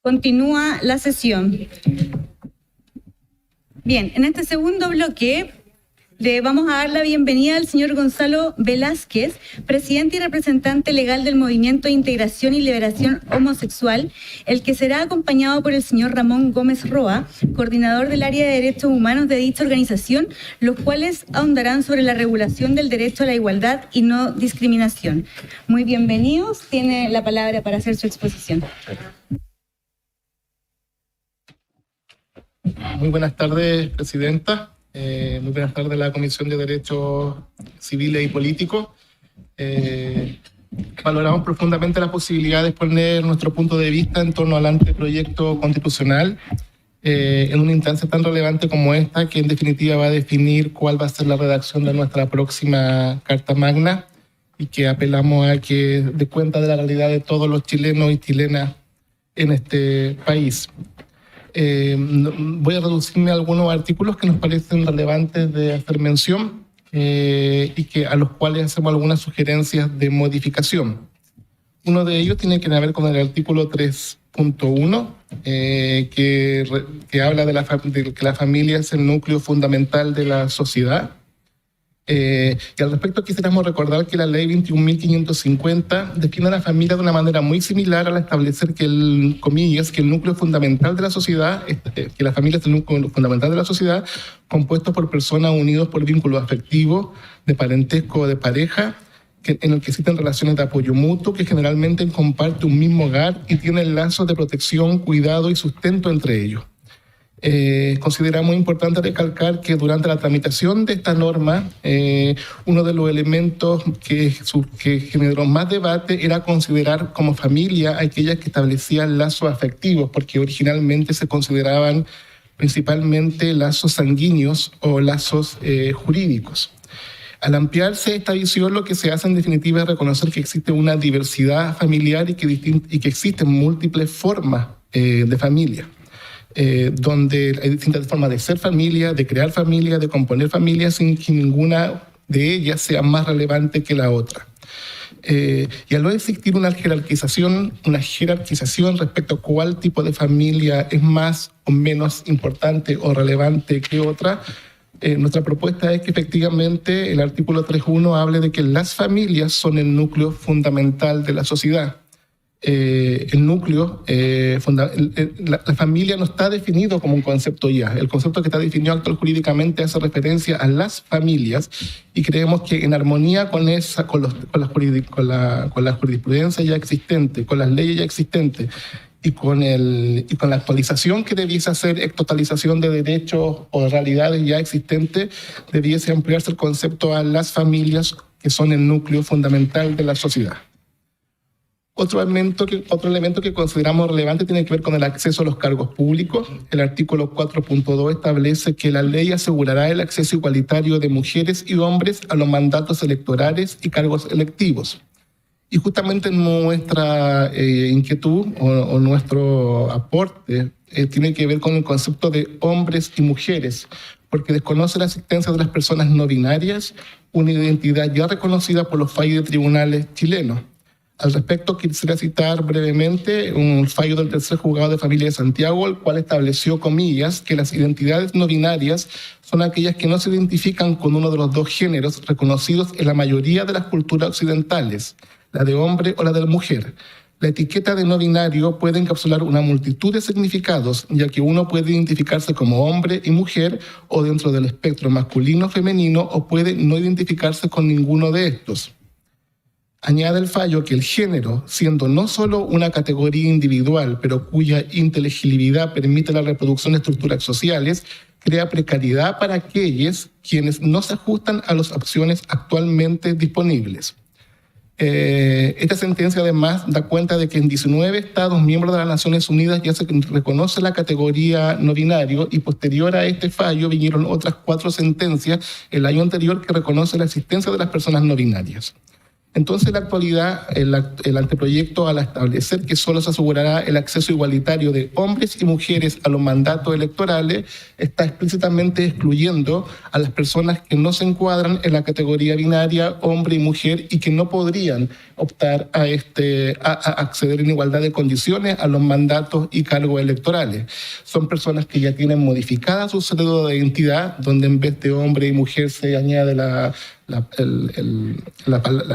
Continúa la sesión. Bien, en este segundo bloque le vamos a dar la bienvenida al señor Gonzalo Velázquez, presidente y representante legal del Movimiento de Integración y Liberación Homosexual, el que será acompañado por el señor Ramón Gómez Roa, coordinador del área de derechos humanos de dicha organización, los cuales ahondarán sobre la regulación del derecho a la igualdad y no discriminación. Muy bienvenidos, tiene la palabra para hacer su exposición. Muy buenas tardes, presidenta. Muy buenas tardes a la Comisión de Derechos Civiles y Políticos. Valoramos profundamente la posibilidad de exponer nuestro punto de vista en torno al anteproyecto constitucional en una instancia tan relevante como esta, que en definitiva va a definir cuál va a ser la redacción de nuestra próxima Carta Magna, y que apelamos a que dé cuenta de la realidad de todos los chilenos y chilenas en este país. Voy a reducirme a algunos artículos que nos parecen relevantes de hacer mención y a los cuales hacemos algunas sugerencias de modificación. Uno de ellos tiene que ver con el artículo 3.1, que habla de que la familia es el núcleo fundamental de la sociedad. Y al respecto quisiéramos recordar que la ley 21.550 define a la familia de una manera muy similar al establecer que el núcleo fundamental de la sociedad, que la familia es el núcleo fundamental de la sociedad, compuesto por personas unidos por vínculos afectivos, de parentesco o de pareja, en el que existen relaciones de apoyo mutuo, que generalmente comparten un mismo hogar y tienen lazos de protección, cuidado y sustento entre ellos. Consideramos importante recalcar que durante la tramitación de esta norma, uno de los elementos que generó más debate era considerar como familia a aquellas que establecían lazos afectivos, porque originalmente se consideraban principalmente lazos sanguíneos o lazos jurídicos. Al ampliarse esta visión, lo que se hace en definitiva es reconocer que existe una diversidad familiar y que existen múltiples formas de familia. Donde hay distintas formas de ser familia, de crear familia, de componer familia, sin que ninguna de ellas sea más relevante que la otra. Y al no existir una jerarquización respecto a cuál tipo de familia es más o menos importante o relevante que otra, nuestra propuesta es que efectivamente el artículo 3.1 hable de que las familias son el núcleo fundamental de la sociedad. La familia no está definido como un concepto ya. El concepto que está definido actual jurídicamente hace referencia a las familias, y creemos que en armonía con la jurisprudencia ya existente, con las leyes ya existentes y con la actualización que debiese hacer totalización de derechos o realidades ya existentes, debiese ampliarse el concepto a las familias, que son el núcleo fundamental de la sociedad. Otro elemento que consideramos relevante tiene que ver con el acceso a los cargos públicos. El artículo 4.2 establece que la ley asegurará el acceso igualitario de mujeres y hombres a los mandatos electorales y cargos electivos. Y justamente nuestra inquietud o nuestro aporte tiene que ver con el concepto de hombres y mujeres, porque desconoce la existencia de las personas no binarias, una identidad ya reconocida por los fallos de tribunales chilenos. Al respecto, quisiera citar brevemente un fallo del tercer juzgado de familia de Santiago, el cual estableció, comillas, que las identidades no binarias son aquellas que no se identifican con uno de los dos géneros reconocidos en la mayoría de las culturas occidentales, la de hombre o la de mujer. La etiqueta de no binario puede encapsular una multitud de significados, ya que uno puede identificarse como hombre y mujer o dentro del espectro masculino o femenino, o puede no identificarse con ninguno de estos. Añade el fallo que el género, siendo no solo una categoría individual, pero cuya inteligibilidad permite la reproducción de estructuras sociales, crea precariedad para aquellos quienes no se ajustan a las opciones actualmente disponibles. Esta sentencia además da cuenta de que en 19 estados miembros de las Naciones Unidas ya se reconoce la categoría no binario, y posterior a este fallo vinieron otras 4 sentencias el año anterior que reconocen la existencia de las personas no binarias. Entonces, en la actualidad, el anteproyecto, al establecer que solo se asegurará el acceso igualitario de hombres y mujeres a los mandatos electorales, está explícitamente excluyendo a las personas que no se encuadran en la categoría binaria hombre y mujer y que no podrían optar a acceder en igualdad de condiciones a los mandatos y cargos electorales. Son personas que ya tienen modificada su cédula de identidad, donde en vez de hombre y mujer se añade la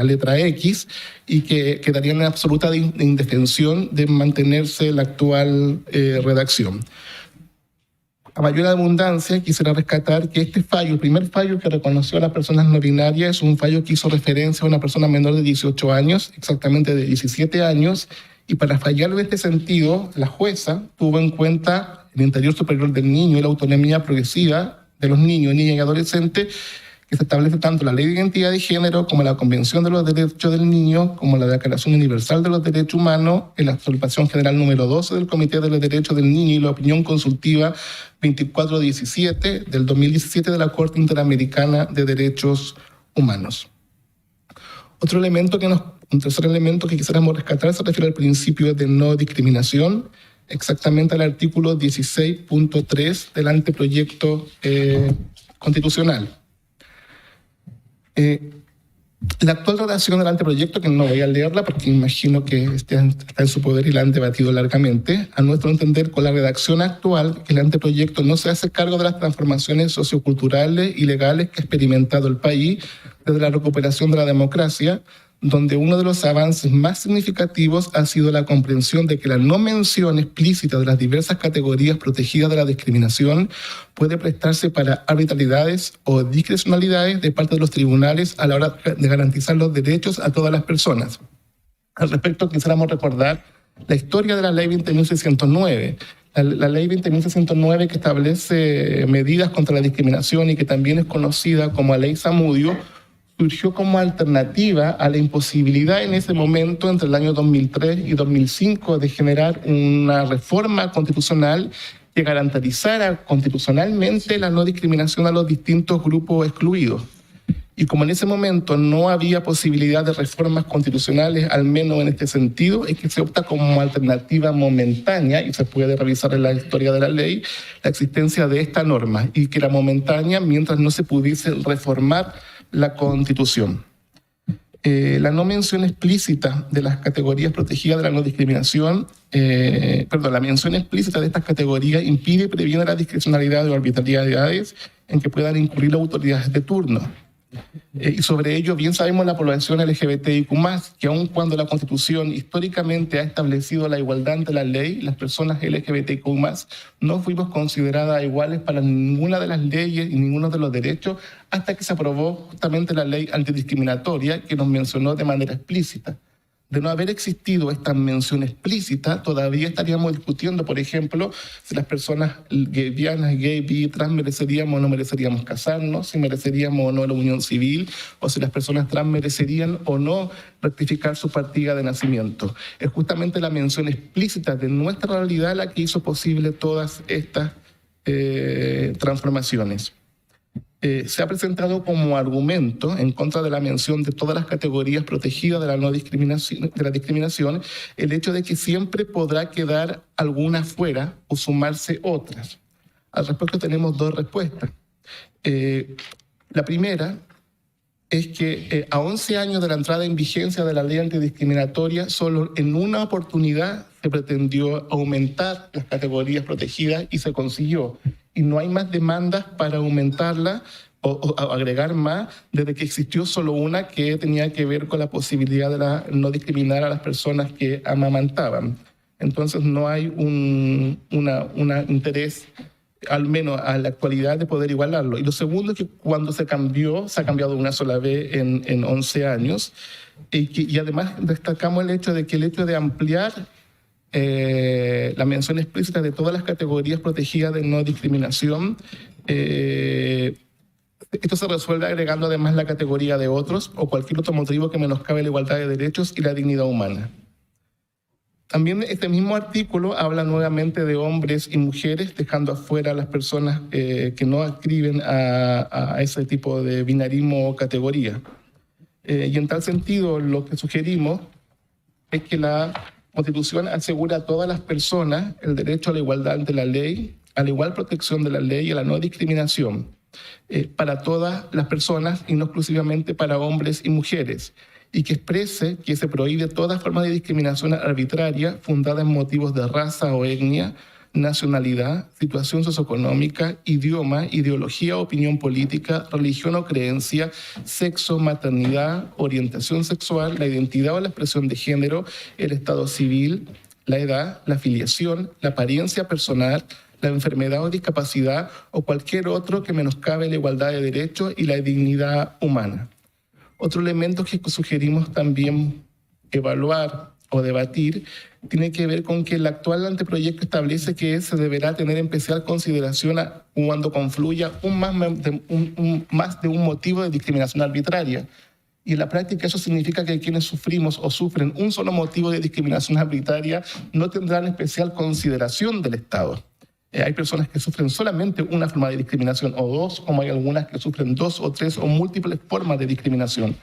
letra X, y que quedarían en absoluta indefensión de mantenerse la actual redacción. A mayor abundancia, quisiera rescatar que este fallo, el primer fallo que reconoció a las personas no binarias, es un fallo que hizo referencia a una persona menor de 18 años, exactamente de 17 años, y para fallar en este sentido, la jueza tuvo en cuenta el interior superior del niño y la autonomía progresiva de los niños, niñas y adolescentes, que se establece tanto la Ley de Identidad de Género como la Convención de los Derechos del Niño, como la Declaración Universal de los Derechos Humanos, en la Resolución General número 12 del Comité de los Derechos del Niño y la Opinión Consultiva 2417 del 2017 de la Corte Interamericana de Derechos Humanos. Un tercer elemento que quisiéramos rescatar se refiere al principio de no discriminación, exactamente al artículo 16.3 del anteproyecto constitucional. La actual redacción del anteproyecto, que no voy a leerla porque imagino que está en su poder y la han debatido largamente, a nuestro entender, con la redacción actual, el anteproyecto no se hace cargo de las transformaciones socioculturales y legales que ha experimentado el país desde la recuperación de la democracia, donde uno de los avances más significativos ha sido la comprensión de que la no mención explícita de las diversas categorías protegidas de la discriminación puede prestarse para arbitrariedades o discrecionalidades de parte de los tribunales a la hora de garantizar los derechos a todas las personas. Al respecto, quisiéramos recordar la historia de la Ley 20.609. La Ley 20.609, que establece medidas contra la discriminación y que también es conocida como Ley Zamudio, surgió como alternativa a la imposibilidad en ese momento, entre el año 2003 y 2005, de generar una reforma constitucional que garantizara constitucionalmente la no discriminación a los distintos grupos excluidos. Y como en ese momento no había posibilidad de reformas constitucionales, al menos en este sentido, es que se opta como alternativa momentánea, y se puede revisar en la historia de la ley, la existencia de esta norma, y que era momentánea mientras no se pudiese reformar la Constitución. La no mención explícita de las categorías protegidas de la no discriminación, la mención explícita de estas categorías impide y previene la discrecionalidad o arbitrariedades en que puedan incurrir las autoridades de turno. Y sobre ello bien sabemos la población LGBTIQ+, que aun cuando la Constitución históricamente ha establecido la igualdad ante la ley, las personas LGBTIQ+, no fuimos consideradas iguales para ninguna de las leyes y ninguno de los derechos hasta que se aprobó justamente la ley antidiscriminatoria, que nos mencionó de manera explícita. De no haber existido esta mención explícita, todavía estaríamos discutiendo, por ejemplo, si las personas lesbianas, gay, bi, trans mereceríamos o no mereceríamos casarnos, si mereceríamos o no la unión civil, o si las personas trans merecerían o no rectificar su partida de nacimiento. Es justamente la mención explícita de nuestra realidad la que hizo posible todas estas transformaciones. Se ha presentado como argumento en contra de la mención de todas las categorías protegidas de la no discriminación, el hecho de que siempre podrá quedar alguna fuera o sumarse otras. Al respecto tenemos dos respuestas. La primera es que a 11 años de la entrada en vigencia de la ley antidiscriminatoria, solo en una oportunidad se pretendió aumentar las categorías protegidas y se consiguió. Y no hay más demandas para aumentarla o agregar más, desde que existió solo una que tenía que ver con la posibilidad de no discriminar a las personas que amamantaban. Entonces no hay un interés, al menos a la actualidad, de poder igualarlo. Y lo segundo es que cuando se ha cambiado una sola vez en 11 años, y además destacamos el hecho de ampliar la mención explícita de todas las categorías protegidas de no discriminación, esto se resuelve agregando además la categoría de otros o cualquier otro motivo que menoscabe la igualdad de derechos y la dignidad humana. También este mismo artículo habla nuevamente de hombres y mujeres, dejando afuera a las personas que no adscriben a ese tipo de binarismo o categoría. Y en tal sentido, lo que sugerimos es que la Constitución asegura a todas las personas el derecho a la igualdad ante la ley, a la igual protección de la ley y a la no discriminación para todas las personas y no exclusivamente para hombres y mujeres, y que exprese que se prohíbe toda forma de discriminación arbitraria fundada en motivos de raza o etnia, nacionalidad, situación socioeconómica, idioma, ideología, opinión política, religión o creencia, sexo, maternidad, orientación sexual, la identidad o la expresión de género, el estado civil, la edad, la filiación, la apariencia personal, la enfermedad o discapacidad o cualquier otro que menoscabe la igualdad de derechos y la dignidad humana. Otro elemento que sugerimos también evaluar o debatir tiene que ver con que el actual anteproyecto establece que se deberá tener en especial consideración cuando confluya más de un motivo de discriminación arbitraria. Y en la práctica eso significa que quienes sufrimos o sufren un solo motivo de discriminación arbitraria no tendrán especial consideración del Estado. Hay personas que sufren solamente una forma de discriminación o dos, como hay algunas que sufren dos o tres o múltiples formas de discriminación.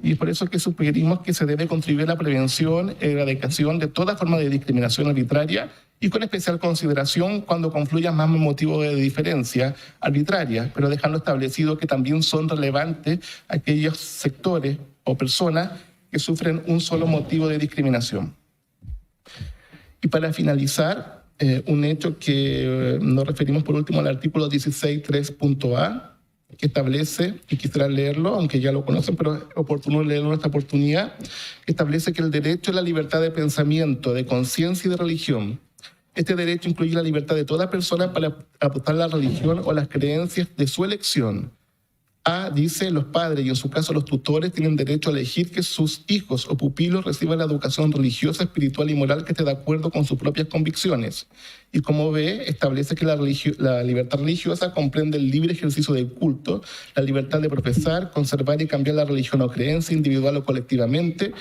Y es por eso que sugerimos que se debe contribuir a la prevención y erradicación de toda forma de discriminación arbitraria y con especial consideración cuando confluyan más motivos de diferencia arbitraria, pero dejando establecido que también son relevantes aquellos sectores o personas que sufren un solo motivo de discriminación. Y para finalizar, un hecho que nos referimos por último al artículo 16.3.a, que establece, y quisiera leerlo, aunque ya lo conocen, pero es oportuno leerlo en esta oportunidad, que establece que el derecho a la libertad de pensamiento, de conciencia y de religión. Este derecho incluye la libertad de toda persona para adoptar la religión o las creencias de su elección. Dice, los padres y en su caso los tutores tienen derecho a elegir que sus hijos o pupilos reciban la educación religiosa, espiritual y moral que esté de acuerdo con sus propias convicciones. Y como ve, establece que la libertad religiosa comprende el libre ejercicio del culto, la libertad de profesar, conservar y cambiar la religión o creencia individual o colectivamente,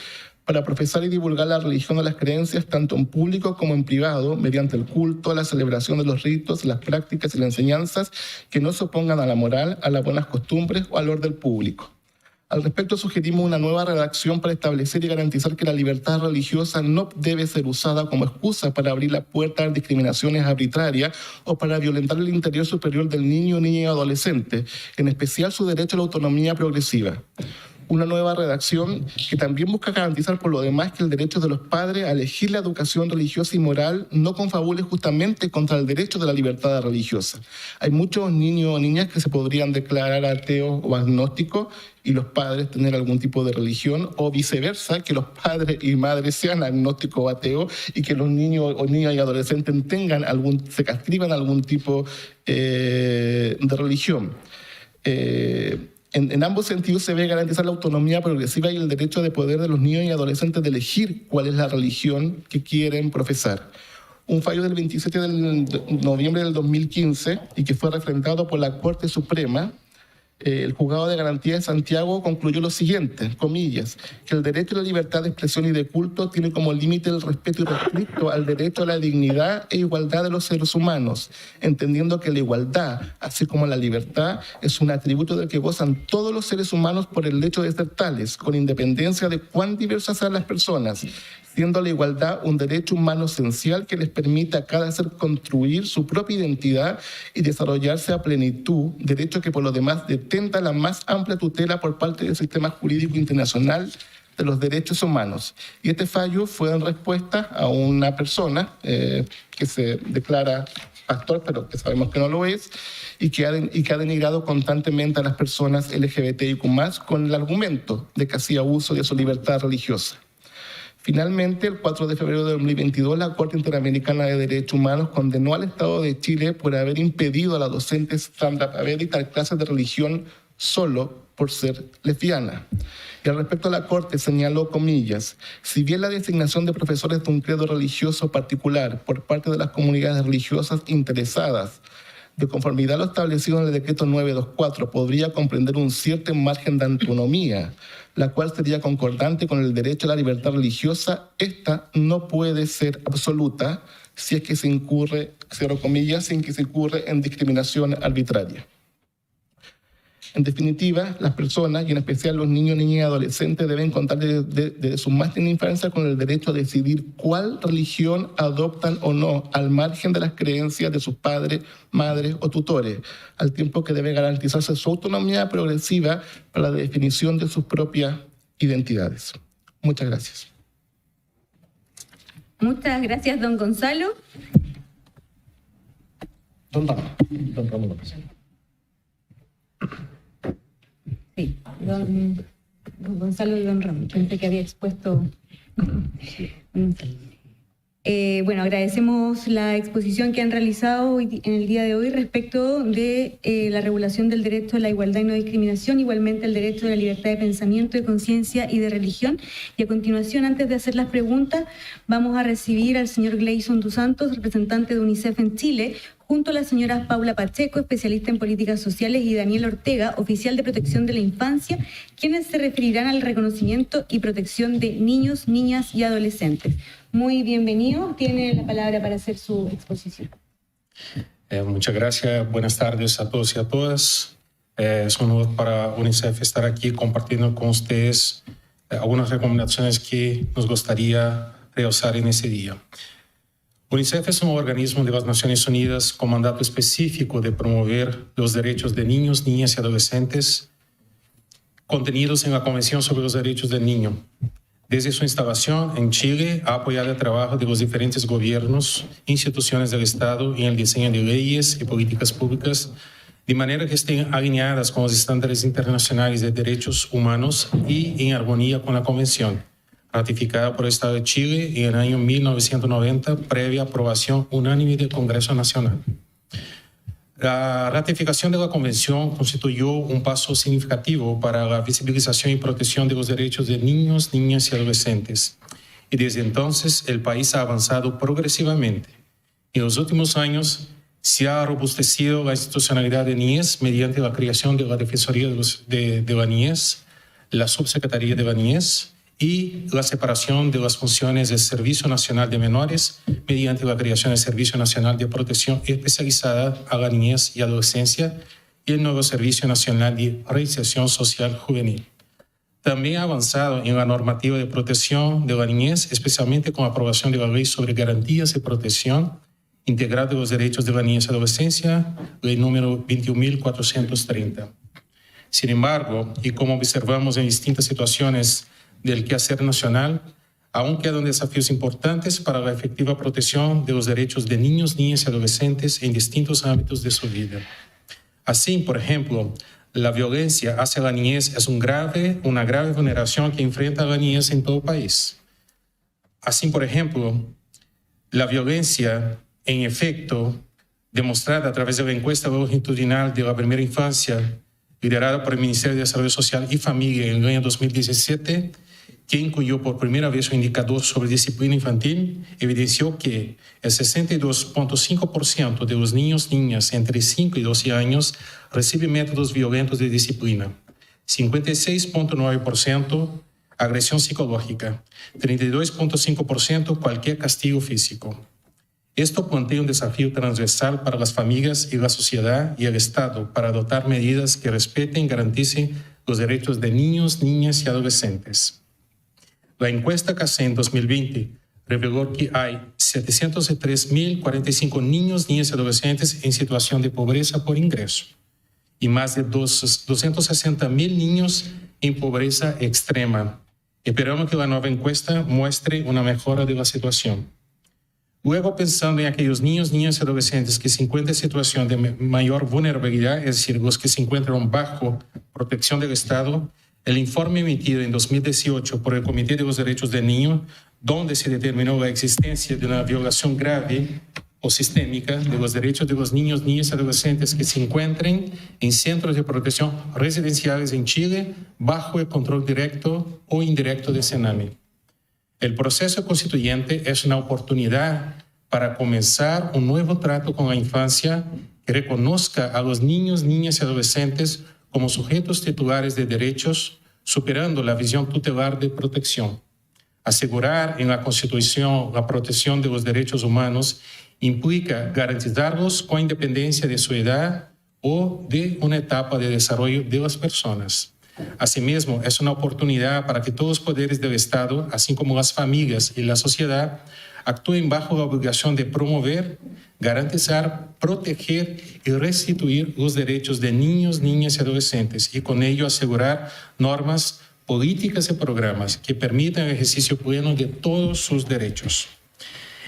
para profesar y divulgar la religión o las creencias tanto en público como en privado, mediante el culto, la celebración de los ritos, las prácticas y las enseñanzas que no se opongan a la moral, a las buenas costumbres o al orden público. Al respecto, sugerimos una nueva redacción para establecer y garantizar que la libertad religiosa no debe ser usada como excusa para abrir la puerta a discriminaciones arbitrarias o para violentar el interior superior del niño, niña y adolescente, en especial su derecho a la autonomía progresiva. Una nueva redacción que también busca garantizar por lo demás que el derecho de los padres a elegir la educación religiosa y moral no confabule justamente contra el derecho de la libertad religiosa. Hay muchos niños o niñas que se podrían declarar ateos o agnósticos y los padres tener algún tipo de religión, o viceversa, que los padres y madres sean agnósticos o ateos y que los niños o niñas y adolescentes se adscriban a algún tipo de religión. En ambos sentidos se debe garantizar la autonomía progresiva y el derecho de poder de los niños y adolescentes de elegir cuál es la religión que quieren profesar. Un fallo del 27 de noviembre del 2015 y que fue refrendado por la Corte Suprema, el Juzgado de Garantía de Santiago concluyó lo siguiente, comillas, que el derecho a la libertad de expresión y de culto tiene como límite el respeto irrestricto al derecho a la dignidad e igualdad de los seres humanos, entendiendo que la igualdad, así como la libertad, es un atributo del que gozan todos los seres humanos por el hecho de ser tales, con independencia de cuán diversas sean las personas, siendo la igualdad un derecho humano esencial que les permite a cada ser construir su propia identidad y desarrollarse a plenitud, derecho que por lo demás detenta la más amplia tutela por parte del sistema jurídico internacional de los derechos humanos. Y este fallo fue en respuesta a una persona que se declara pastor, pero que sabemos que no lo es, y que ha denigrado constantemente a las personas LGBTIQ+, con el argumento de que hacía uso de su libertad religiosa. Finalmente, el 4 de febrero de 2022, la Corte Interamericana de Derechos Humanos condenó al Estado de Chile por haber impedido a la docente Sandra Pavés dictar clases de religión solo por ser lesbiana. Y al respecto, la Corte señaló, comillas, si bien la designación de profesores de un credo religioso particular por parte de las comunidades religiosas interesadas de conformidad a lo establecido en el decreto 924, podría comprender un cierto margen de autonomía, la cual sería concordante con el derecho a la libertad religiosa, esta no puede ser absoluta si es que se incurre, cierro comillas, sin que se incurre en discriminación arbitraria. En definitiva, las personas, y en especial los niños, niñas y adolescentes, deben contar desde su más tierna infancia con el derecho a decidir cuál religión adoptan o no, al margen de las creencias de sus padres, madres o tutores, al tiempo que debe garantizarse su autonomía progresiva para la definición de sus propias identidades. Muchas gracias. Muchas gracias, don Gonzalo. Don Ramón López. Sí, don Gonzalo y don Ramón. Pensé que había expuesto. Bueno, agradecemos la exposición que han realizado hoy, en el día de hoy respecto de la regulación del derecho a la igualdad y no discriminación, igualmente el derecho a la libertad de pensamiento, de conciencia y de religión. Y a continuación, antes de hacer las preguntas, vamos a recibir al señor Gleison dos Santos, representante de UNICEF en Chile, junto a la señora Paula Pacheco, especialista en políticas sociales, y Daniel Ortega, oficial de protección de la infancia, quienes se referirán al reconocimiento y protección de niños, niñas y adolescentes. Muy bienvenido, tiene la palabra para hacer su exposición. Muchas gracias, buenas tardes a todos y a todas. Es un honor para UNICEF estar aquí compartiendo con ustedes algunas recomendaciones que nos gustaría realzar en ese día. UNICEF es un organismo de las Naciones Unidas con mandato específico de promover los derechos de niños, niñas y adolescentes contenidos en la Convención sobre los Derechos del Niño. Desde su instalación en Chile, ha apoyado el trabajo de los diferentes gobiernos, instituciones del Estado en el diseño de leyes y políticas públicas, de manera que estén alineadas con los estándares internacionales de derechos humanos y en armonía con la Convención, ratificada por el Estado de Chile en el año 1990, previa aprobación unánime del Congreso Nacional. La ratificación de la Convención constituyó un paso significativo para la visibilización y protección de los derechos de niños, niñas y adolescentes. Y desde entonces el país ha avanzado progresivamente. En los últimos años se ha robustecido la institucionalidad de niñez mediante la creación de la Defensoría de la Niñez, la Subsecretaría de la Niñez y la separación de las funciones del Servicio Nacional de Menores mediante la creación del Servicio Nacional de Protección Especializada a la Niñez y Adolescencia y el nuevo Servicio Nacional de Reinserción Social Juvenil. También ha avanzado en la normativa de protección de la niñez, especialmente con la aprobación de la Ley sobre Garantías de Protección Integral de los Derechos de la Niñez y Adolescencia, Ley número 21.430. Sin embargo, y como observamos en distintas situaciones del quehacer nacional, aún quedan desafíos importantes para la efectiva protección de los derechos de niños, niñas y adolescentes en distintos ámbitos de su vida. Así, por ejemplo, la violencia hacia la niñez es una grave vulneración que enfrenta a la niñez en todo el país. Así, por ejemplo, la violencia, en efecto, demostrada a través de la encuesta longitudinal de la primera infancia, liderada por el Ministerio de Desarrollo Social y Familia en el año 2017, que incluyó por primera vez un indicador sobre disciplina infantil, evidenció que el 62.5% de los niños y niñas entre 5 y 12 años reciben métodos violentos de disciplina, 56.9% agresión psicológica, 32.5% cualquier castigo físico. Esto plantea un desafío transversal para las familias y la sociedad y el Estado para adoptar medidas que respeten y garanticen los derechos de niños, niñas y adolescentes. La encuesta CACEN en 2020 reveló que hay 703.045 niños, niñas y adolescentes en situación de pobreza por ingreso y más de 260.000 niños en pobreza extrema. Esperamos que la nueva encuesta muestre una mejora de la situación. Luego, pensando en aquellos niños, niñas y adolescentes que se encuentran en situación de mayor vulnerabilidad, es decir, los que se encuentran bajo protección del Estado, el informe emitido en 2018 por el Comité de los Derechos del Niño, donde se determinó la existencia de una violación grave o sistémica de los derechos de los niños, niñas y adolescentes que se encuentren en centros de protección residenciales en Chile bajo el control directo o indirecto de CENAMI. El proceso constituyente es una oportunidad para comenzar un nuevo trato con la infancia que reconozca a los niños, niñas y adolescentes como sujetos titulares de derechos, superando la visión tutelar de protección. Asegurar en la Constitución la protección de los derechos humanos implica garantizarlos con independencia de su edad, o de una etapa de desarrollo de las personas. Asimismo, es una oportunidad para que todos los poderes del Estado, así como las familias y la sociedad, actúen bajo la obligación de promover, garantizar, proteger y restituir los derechos de niños, niñas y adolescentes y con ello asegurar normas, políticas y programas que permitan el ejercicio pleno de todos sus derechos.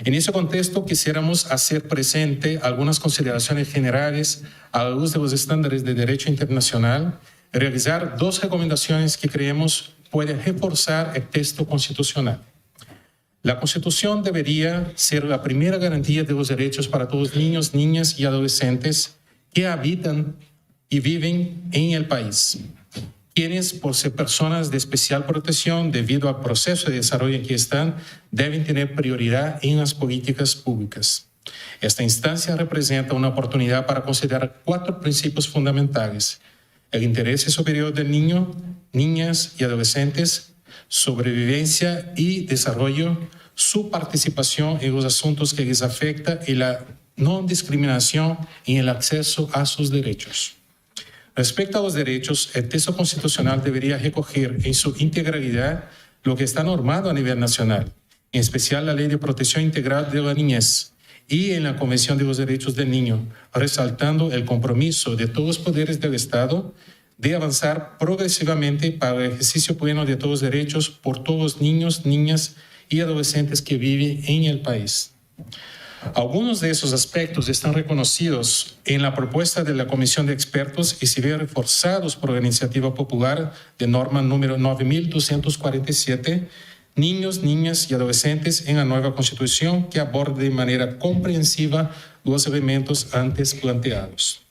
En ese contexto, quisiéramos hacer presente algunas consideraciones generales a la luz de los estándares de derecho internacional, realizar dos recomendaciones que creemos pueden reforzar el texto constitucional. La Constitución debería ser la primera garantía de los derechos para todos los niños, niñas y adolescentes que habitan y viven en el país, quienes, por ser personas de especial protección debido al proceso de desarrollo en que están, deben tener prioridad en las políticas públicas. Esta instancia representa una oportunidad para considerar 4 principios fundamentales: el interés superior del niño, niñas y adolescentes, sobrevivencia y desarrollo, su participación en los asuntos que les afectan y la no discriminación en el acceso a sus derechos. Respecto a los derechos, el texto constitucional debería recoger en su integralidad lo que está normado a nivel nacional, en especial la Ley de Protección Integral de la Niñez y en la Convención de los Derechos del Niño, resaltando el compromiso de todos los poderes del Estado de avanzar progresivamente para el ejercicio pleno de todos los derechos por todos los niños, niñas y adolescentes que viven en el país. Algunos de esos aspectos están reconocidos en la propuesta de la Comisión de Expertos y se ven reforzados por la iniciativa popular de norma número 9247, Niños, Niñas y Adolescentes en la nueva Constitución, que aborda de manera comprensiva los elementos antes planteados.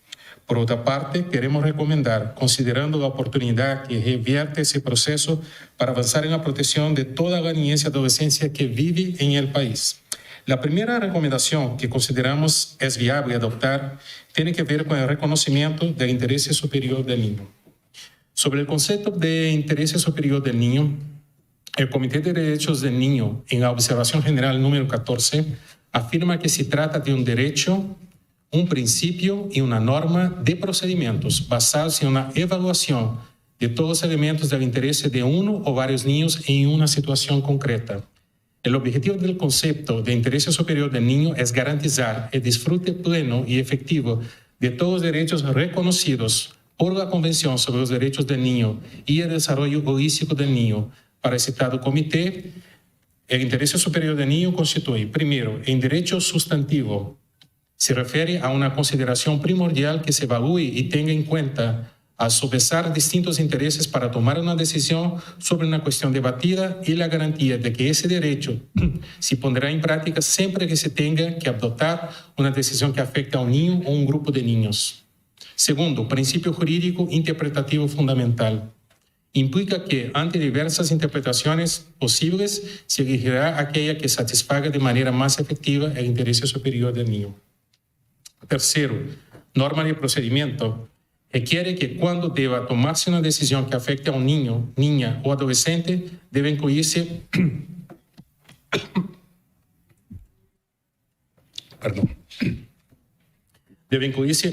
Por otra parte, queremos recomendar, considerando la oportunidad que revierte ese proceso para avanzar en la protección de toda la niñez y adolescencia que vive en el país. La primera recomendación que consideramos es viable adoptar tiene que ver con el reconocimiento del interés superior del niño. Sobre el concepto de interés superior del niño, el Comité de Derechos del Niño, en la Observación General número 14, afirma que se trata de un derecho, un principio y una norma de procedimientos basados en una evaluación de todos los elementos del interés de uno o varios niños en una situación concreta. El objetivo del concepto de interés superior del niño es garantizar el disfrute pleno y efectivo de todos los derechos reconocidos por la Convención sobre los Derechos del Niño y el desarrollo holístico del niño. Para el citado comité, el interés superior del niño constituye, primero, el derecho sustantivo. Se refiere a una consideración primordial que se evalúe y tenga en cuenta al sopesar distintos intereses para tomar una decisión sobre una cuestión debatida y la garantía de que ese derecho se pondrá en práctica siempre que se tenga que adoptar una decisión que afecte a un niño o un grupo de niños. Segundo, principio jurídico interpretativo fundamental. Implica que, ante diversas interpretaciones posibles, se elegirá aquella que satisfaga de manera más efectiva el interés superior del niño. Tercero, norma de procedimiento. Requiere que cuando deba tomarse una decisión que afecte a un niño, niña o adolescente, debe incluirse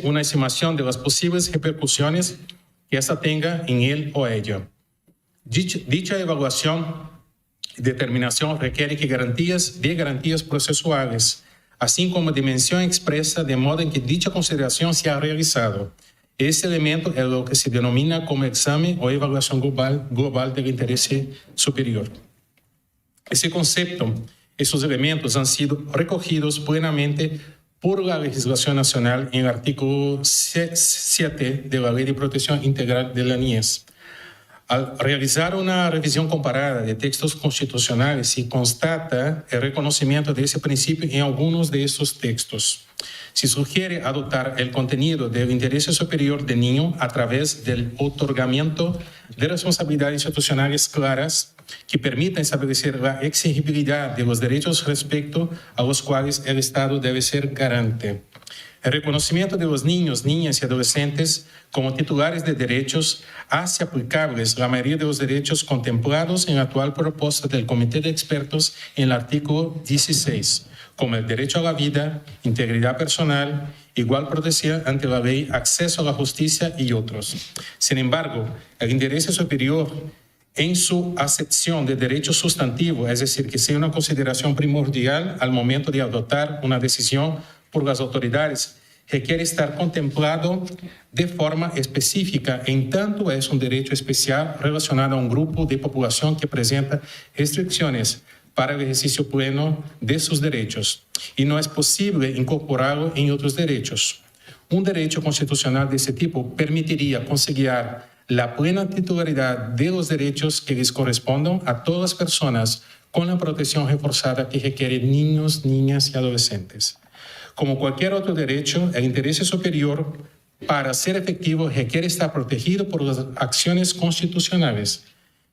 una estimación de las posibles repercusiones que ésta tenga en él o ella. Dicha evaluación y determinación requiere que garantías procesuales, así como dimensión expresa de modo en que dicha consideración sea realizado. Este elemento es lo que se denomina como examen o evaluación global del interés superior. Ese concepto, esos elementos han sido recogidos plenamente por la legislación nacional en el artículo 7 de la Ley de Protección Integral de la Niñez. Al realizar una revisión comparada de textos constitucionales, se constata el reconocimiento de ese principio en algunos de estos textos. Se sugiere adoptar el contenido del interés superior del niño a través del otorgamiento de responsabilidades institucionales claras que permitan establecer la exigibilidad de los derechos respecto a los cuales el Estado debe ser garante. El reconocimiento de los niños, niñas y adolescentes como titulares de derechos hace aplicables la mayoría de los derechos contemplados en la actual propuesta del Comité de Expertos en el artículo 16, como el derecho a la vida, integridad personal igual protección ante la ley, acceso a la justicia y otros. Sin embargo, el interés superior en su acepción de derecho sustantivo, es decir, que sea una consideración primordial al momento de adoptar una decisión por las autoridades, requiere estar contemplado de forma específica, en tanto es un derecho especial relacionado a un grupo de población que presenta restricciones para el ejercicio pleno de sus derechos y no es posible incorporarlo en otros derechos. Un derecho constitucional de ese tipo permitiría conciliar la plena titularidad de los derechos que les correspondan a todas las personas con la protección reforzada que requieren niños, niñas y adolescentes. Como cualquier otro derecho, el interés superior, para ser efectivo, requiere estar protegido por las acciones constitucionales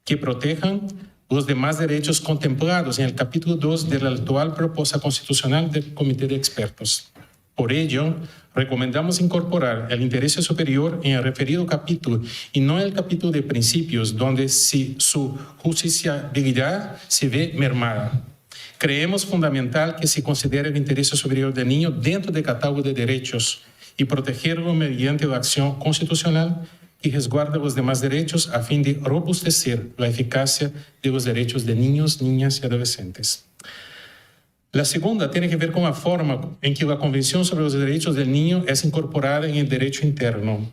que protejan los demás derechos contemplados en el capítulo 2 de la actual propuesta constitucional del Comité de Expertos. Por ello, recomendamos incorporar el interés superior en el referido capítulo y no en el capítulo de principios, donde su justiciabilidad se ve mermada. Creemos fundamental que se considere el interés superior del niño dentro del catálogo de derechos y protegerlo mediante la acción constitucional y resguarda los demás derechos a fin de robustecer la eficacia de los derechos de niños, niñas y adolescentes. La segunda tiene que ver con la forma en que la Convención sobre los Derechos del Niño es incorporada en el derecho interno.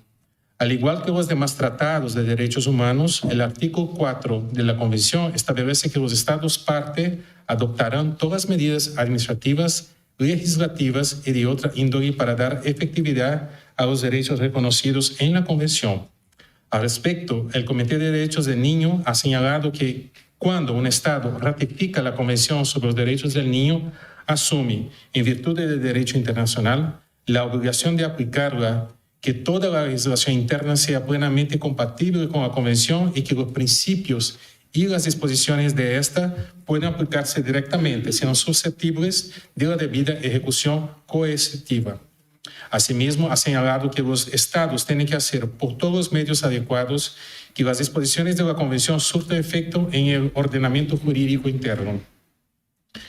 Al igual que los demás tratados de derechos humanos, el artículo 4 de la Convención establece que los Estados parte adoptarán todas medidas administrativas, legislativas y de otra índole para dar efectividad a los derechos reconocidos en la Convención. Al respecto, el Comité de Derechos del Niño ha señalado que cuando un Estado ratifica la Convención sobre los Derechos del Niño, asume, en virtud del derecho internacional, la obligación de aplicarla, que toda la legislación interna sea plenamente compatible con la Convención y que los principios y las disposiciones de esta puedan aplicarse directamente, siendo susceptibles de la debida ejecución coercitiva. Asimismo, ha señalado que los Estados tienen que hacer por todos los medios adecuados que las disposiciones de la Convención surtan efecto en el ordenamiento jurídico interno.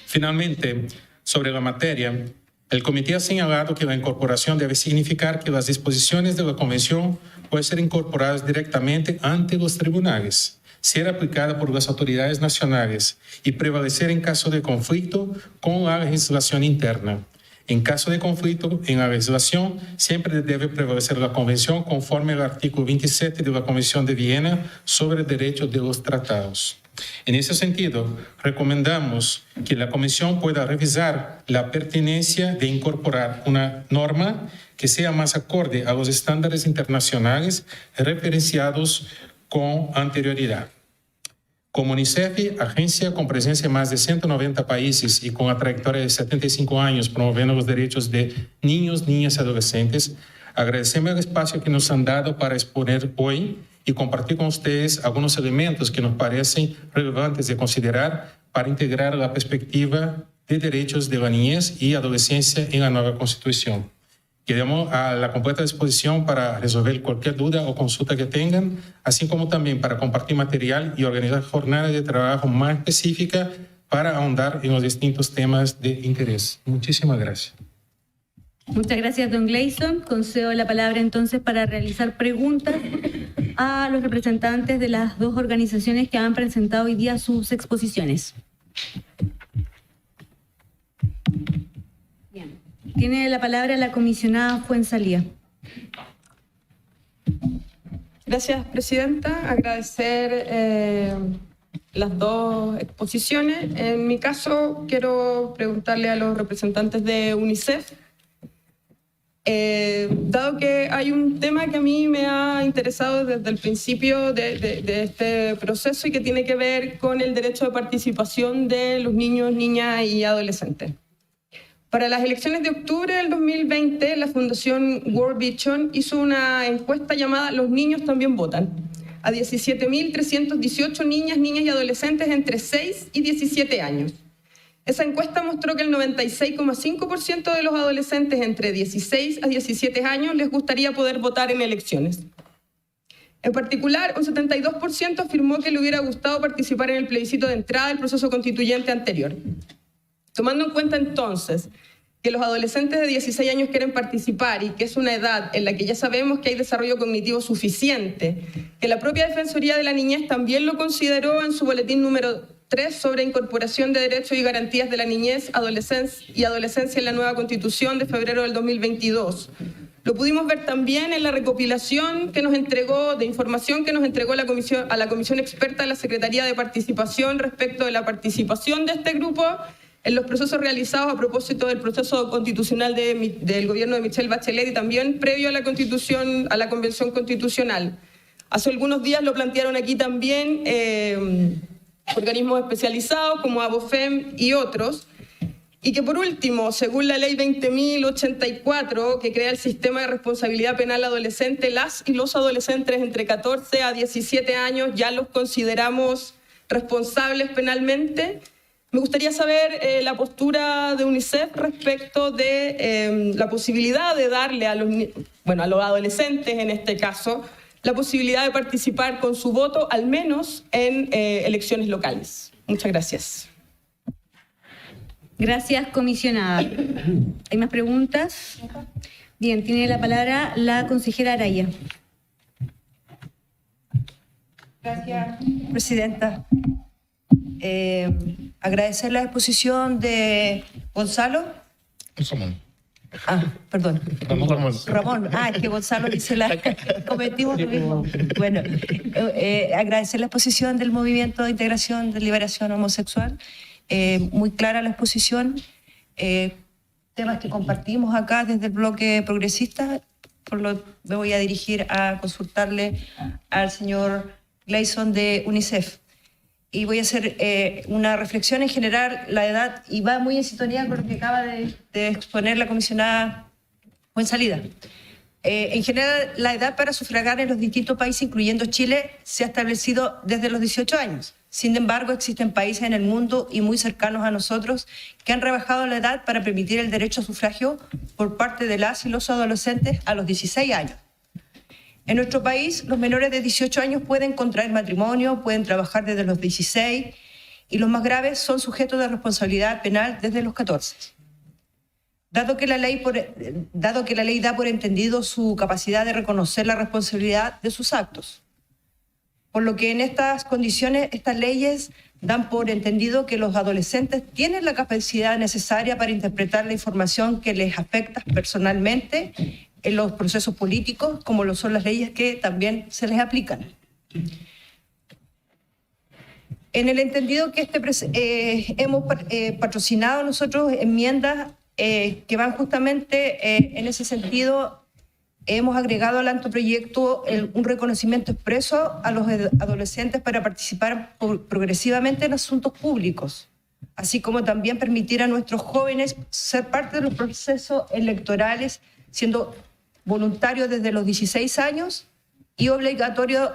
Finalmente, sobre la materia, el Comité ha señalado que la incorporación debe significar que las disposiciones de la Convención pueden ser incorporadas directamente ante los tribunales, ser aplicada por las autoridades nacionales y prevalecer en caso de conflicto con la legislación interna. En caso de conflicto en la legislación, siempre debe prevalecer la Convención conforme al artículo 27 de la Convención de Viena sobre derechos de los tratados. En ese sentido, recomendamos que la Comisión pueda revisar la pertinencia de incorporar una norma que sea más acorde a los estándares internacionales referenciados con anterioridad. Como UNICEF, agencia con presencia en más de 190 países y con una trayectoria de 75 años promoviendo los derechos de niños, niñas y adolescentes, agradecemos el espacio que nos han dado para exponer hoy y compartir con ustedes algunos elementos que nos parecen relevantes de considerar para integrar la perspectiva de derechos de la niñez y adolescencia en la nueva Constitución. Quedamos a la completa disposición para resolver cualquier duda o consulta que tengan, así como también para compartir material y organizar jornadas de trabajo más específicas para ahondar en los distintos temas de interés. Muchísimas gracias. Muchas gracias, don Gleison. Concedo la palabra entonces para realizar preguntas a los representantes de las dos organizaciones que han presentado hoy día sus exposiciones. Tiene la palabra la comisionada Fuenzalía. Gracias, presidenta. Agradecer las dos exposiciones. En mi caso, quiero preguntarle a los representantes de UNICEF, dado que hay un tema que a mí me ha interesado desde el principio de este proceso y que tiene que ver con el derecho de participación de los niños, niñas y adolescentes. Para las elecciones de octubre del 2020, la Fundación World Vision hizo una encuesta llamada Los niños también votan, a 17.318 niñas, niñas y adolescentes entre 6 y 17 años. Esa encuesta mostró que el 96,5% de los adolescentes entre 16 a 17 años les gustaría poder votar en elecciones. En particular, un 72% afirmó que le hubiera gustado participar en el plebiscito de entrada del proceso constituyente anterior. Tomando en cuenta entonces que que los adolescentes de 16 años quieren participar y que es una edad en la que ya sabemos que hay desarrollo cognitivo suficiente, que la propia Defensoría de la Niñez también lo consideró en su boletín número 3 sobre incorporación de derechos y garantías de la niñez y adolescencia en la nueva Constitución de febrero del 2022. Lo pudimos ver también en la recopilación que nos entregó, de información que nos entregó a la Comisión Experta de la Secretaría de Participación respecto de la participación de este grupo en los procesos realizados a propósito del proceso constitucional del gobierno de Michelle Bachelet y también previo a la Convención Constitucional. Hace algunos días lo plantearon aquí también organismos especializados como Abofem y otros. Y que por último, según la ley 20.084, que crea el sistema de responsabilidad penal adolescente, las y los adolescentes entre 14 a 17 años ya los consideramos responsables penalmente. Me gustaría saber la postura de UNICEF respecto de la posibilidad de darle a los adolescentes, en este caso, la posibilidad de participar con su voto, al menos en elecciones locales. Muchas gracias. Gracias, comisionada. ¿Hay más preguntas? Bien, tiene la palabra la consejera Araya. Gracias, presidenta. Agradecer la exposición de Gonzalo. Perdón. Ramón. Es que Gonzalo dice cometimos lo mismo. Bueno, agradecer la exposición del Movimiento de Integración de Liberación Homosexual. Muy clara la exposición, temas que compartimos acá desde el bloque progresista, me voy a dirigir a consultarle al señor Gleason de UNICEF. Y voy a hacer una reflexión en general, la edad, y va muy en sintonía con lo que acaba de exponer la comisionada Fuenzalida. En general, la edad para sufragar en los distintos países, incluyendo Chile, se ha establecido desde los 18 años. Sin embargo, existen países en el mundo y muy cercanos a nosotros que han rebajado la edad para permitir el derecho a sufragio por parte de las y los adolescentes a los 16 años. En nuestro país, los menores de 18 años pueden contraer matrimonio, pueden trabajar desde los 16 y los más graves son sujetos de responsabilidad penal desde los 14. Dado que la ley da por entendido su capacidad de reconocer la responsabilidad de sus actos. Por lo que en estas condiciones, estas leyes dan por entendido que los adolescentes tienen la capacidad necesaria para interpretar la información que les afecta personalmente en los procesos políticos, como lo son las leyes que también se les aplican. En el entendido que hemos patrocinado nosotros enmiendas que van justamente en ese sentido. Hemos agregado al anteproyecto un reconocimiento expreso a los adolescentes para participar progresivamente en asuntos públicos, así como también permitir a nuestros jóvenes ser parte de los procesos electorales, siendo voluntarios desde los 16 años y obligatorio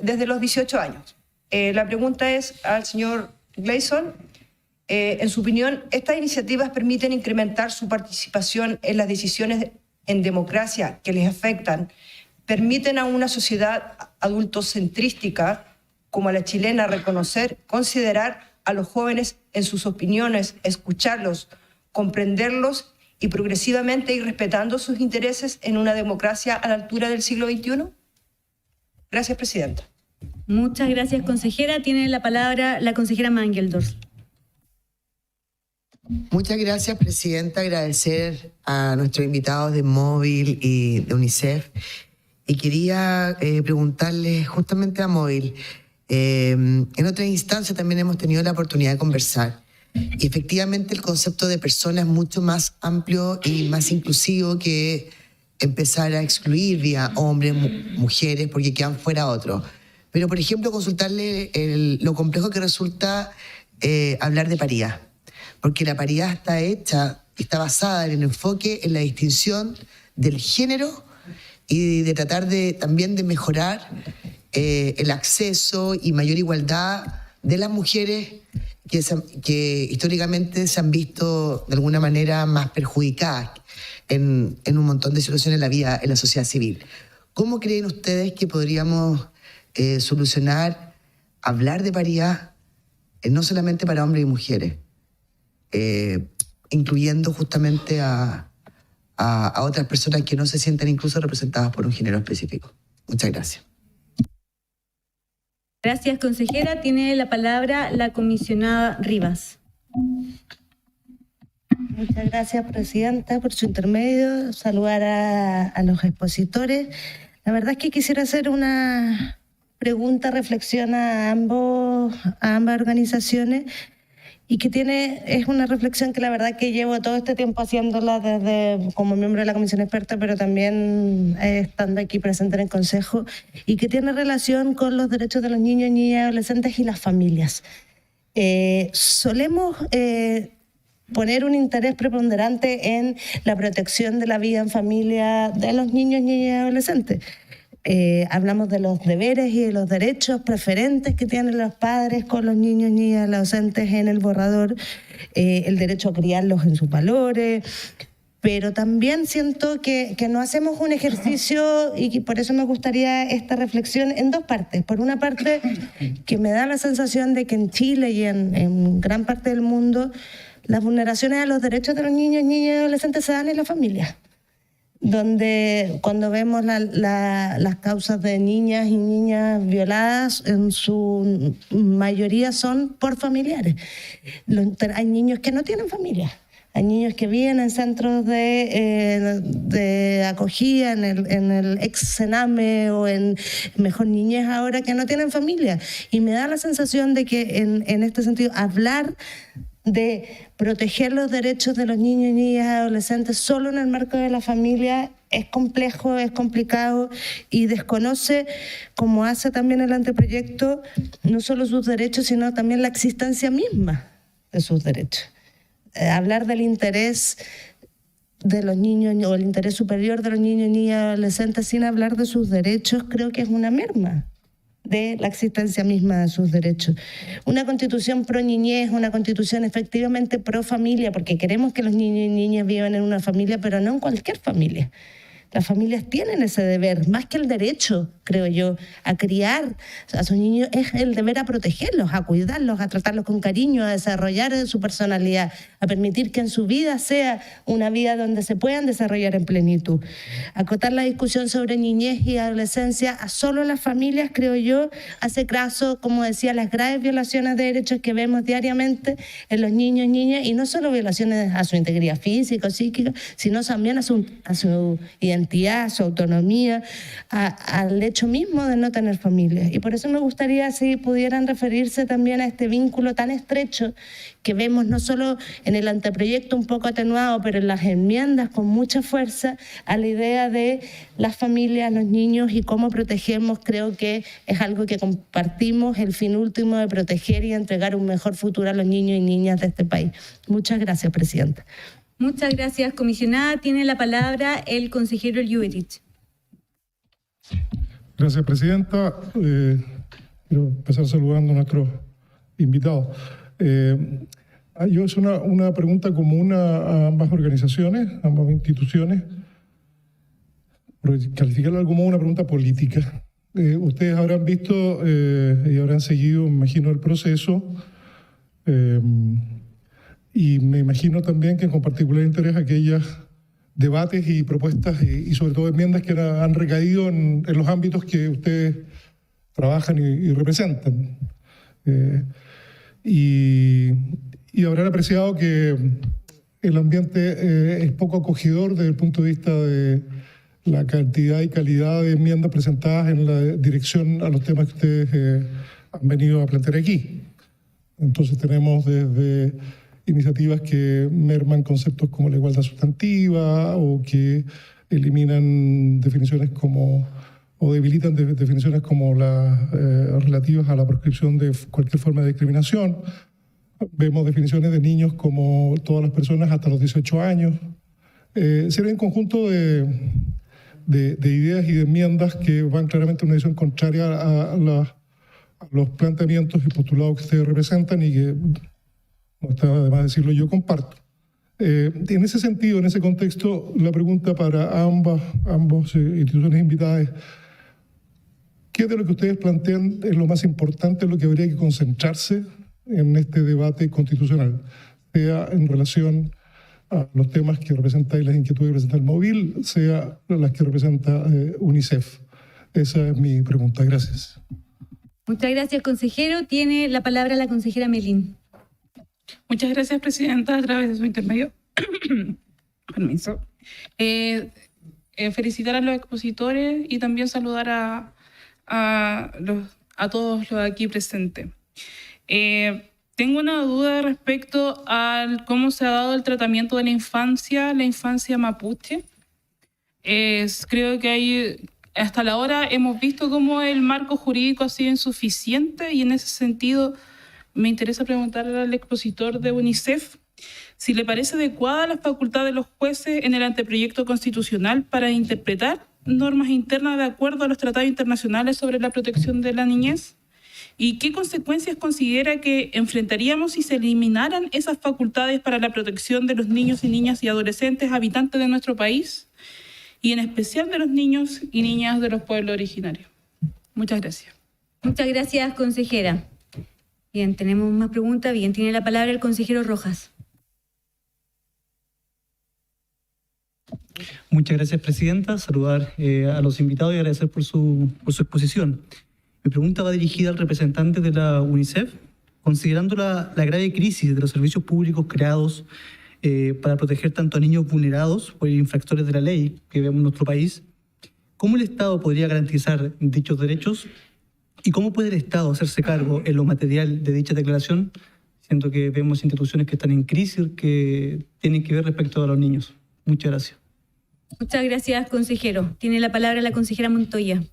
desde los 18 años. La pregunta es al señor Gleason. En su opinión, ¿estas iniciativas permiten incrementar su participación en las decisiones en democracia que les afectan? ¿Permiten a una sociedad adultocentrística como la chilena reconocer, considerar a los jóvenes en sus opiniones, escucharlos, comprenderlos y progresivamente ir respetando sus intereses en una democracia a la altura del siglo XXI? Gracias, presidenta. Muchas gracias, consejera. Tiene la palabra la consejera Mangeldorf. Muchas gracias, presidenta. Agradecer a nuestros invitados de Móvil y de UNICEF. Y quería preguntarle justamente a Móvil. En otra instancia también hemos tenido la oportunidad de conversar. Y efectivamente el concepto de persona es mucho más amplio y más inclusivo que empezar a excluir vía hombres, mujeres, porque quedan fuera otros. Pero, por ejemplo, consultarle lo complejo que resulta hablar de paridad. Porque la paridad está basada en el enfoque, en la distinción del género y de tratar también de mejorar el acceso y mayor igualdad de las mujeres que históricamente se han visto de alguna manera más perjudicadas en un montón de situaciones en la vida, en la sociedad civil. ¿Cómo creen ustedes que podríamos solucionar, hablar de paridad, no solamente para hombres y mujeres? incluyendo justamente a otras personas que no se sienten incluso representadas por un género específico. Muchas gracias. Gracias, consejera. Tiene la palabra la comisionada Rivas. Muchas gracias, presidenta, por su intermedio. Saludar a los expositores. La verdad es que quisiera hacer una pregunta, reflexión a ambas organizaciones, y que es una reflexión que la verdad que llevo todo este tiempo haciéndola desde como miembro de la comisión experta, pero también estando aquí presente en el Consejo, y que tiene relación con los derechos de los niños, niñas y adolescentes y las familias. Solemos poner un interés preponderante en la protección de la vida en familia de los niños, niñas y adolescentes. Hablamos de los deberes y de los derechos preferentes que tienen los padres con los niños, niñas y adolescentes en el borrador, el derecho a criarlos en sus valores, pero también siento que no hacemos un ejercicio, y por eso me gustaría esta reflexión en dos partes. Por una parte, que me da la sensación de que en Chile y en gran parte del mundo las vulneraciones a los derechos de los niños, niñas y adolescentes se dan en la familia, donde cuando vemos las causas de niñas y niñas violadas, en su mayoría son por familiares. Hay niños que no tienen familia, hay niños que viven en centros de acogida, en el ex Sename o en Mejor Niñez ahora, que no tienen familia. Y me da la sensación de que en este sentido hablar de proteger los derechos de los niños, niñas y adolescentes solo en el marco de la familia es complejo, es complicado, y desconoce, como hace también el anteproyecto, no solo sus derechos, sino también la existencia misma de sus derechos. Hablar del interés de los niños o el interés superior de los niños, niñas y adolescentes sin hablar de sus derechos, creo que es una merma de la existencia misma de sus derechos. Una constitución pro niñez, una constitución efectivamente pro familia, porque queremos que los niños y niñas vivan en una familia, pero no en cualquier familia. Las familias tienen ese deber, más que el derecho, creo yo, a criar a sus niños, es el deber a protegerlos, a cuidarlos, a tratarlos con cariño, a desarrollar su personalidad, a permitir que en su vida sea una vida donde se puedan desarrollar en plenitud. Acotar la discusión sobre niñez y adolescencia a solo las familias, creo yo, hace caso, como decía, las graves violaciones de derechos que vemos diariamente en los niños y niñas, y no solo violaciones a su integridad física o psíquica, sino también a su identidad, a su autonomía, al hecho mismo de no tener familia. Y por eso me gustaría si pudieran referirse también a este vínculo tan estrecho que vemos no solo en el anteproyecto un poco atenuado, pero en las enmiendas con mucha fuerza, a la idea de las familias, los niños y cómo protegemos. Creo que es algo que compartimos, el fin último de proteger y entregar un mejor futuro a los niños y niñas de este país. Muchas gracias, presidenta. Muchas gracias, comisionada. Tiene la palabra el consejero Lluverich. Gracias, presidenta. Quiero empezar saludando a nuestros invitados. Yo hice una pregunta común a ambas organizaciones, ambas instituciones, por calificarla como una pregunta política. Ustedes habrán visto y habrán seguido, me imagino, el proceso. Y me imagino también que con particular interés aquellos debates y propuestas y sobre todo enmiendas que han recaído en los ámbitos que ustedes trabajan y representan. Y habrán apreciado que el ambiente es poco acogedor desde el punto de vista de la cantidad y calidad de enmiendas presentadas en la dirección a los temas que ustedes han venido a plantear aquí. Entonces tenemos desde iniciativas que merman conceptos como la igualdad sustantiva o que eliminan definiciones como o debilitan definiciones como las relativas a la proscripción de cualquier forma de discriminación. Vemos definiciones de niños como todas las personas hasta los 18 años. Se ve un conjunto de ideas y de enmiendas que van claramente en una dirección contraria a los planteamientos y postulados que ustedes representan y que, no está de más decirlo, yo comparto. En ese sentido, en ese contexto, la pregunta para ambas instituciones invitadas es: ¿qué de lo que ustedes plantean es lo más importante, lo que habría que concentrarse en este debate constitucional? Sea en relación a los temas que representa y las inquietudes que representa el móvil, sea las que representa UNICEF. Esa es mi pregunta. Gracias. Muchas gracias, consejero. Tiene la palabra la consejera Melín. Muchas gracias, presidenta, a través de su intermedio. Permiso. Felicitar a los expositores y también saludar a todos los aquí presentes. Tengo una duda respecto a cómo se ha dado el tratamiento de la infancia mapuche. Creo que hasta la hora hemos visto cómo el marco jurídico ha sido insuficiente y en ese sentido me interesa preguntarle al expositor de UNICEF si le parece adecuada la facultad de los jueces en el anteproyecto constitucional para interpretar normas internas de acuerdo a los tratados internacionales sobre la protección de la niñez. ¿Y qué consecuencias considera que enfrentaríamos si se eliminaran esas facultades para la protección de los niños y niñas y adolescentes habitantes de nuestro país? Y en especial de los niños y niñas de los pueblos originarios. Muchas gracias. Muchas gracias, consejera. Bien, tenemos más preguntas. Bien, tiene la palabra el consejero Rojas. Muchas gracias, presidenta. Saludar a los invitados y agradecer por su exposición. Mi pregunta va dirigida al representante de la UNICEF. Considerando la grave crisis de los servicios públicos creados para proteger tanto a niños vulnerados por infractores de la ley que vemos en nuestro país, ¿cómo el Estado podría garantizar dichos derechos? ¿Y cómo puede el Estado hacerse cargo en lo material de dicha declaración? Siento que vemos instituciones que están en crisis que tienen que ver respecto a los niños. Muchas gracias. Muchas gracias, consejero. Tiene la palabra la consejera Montoya.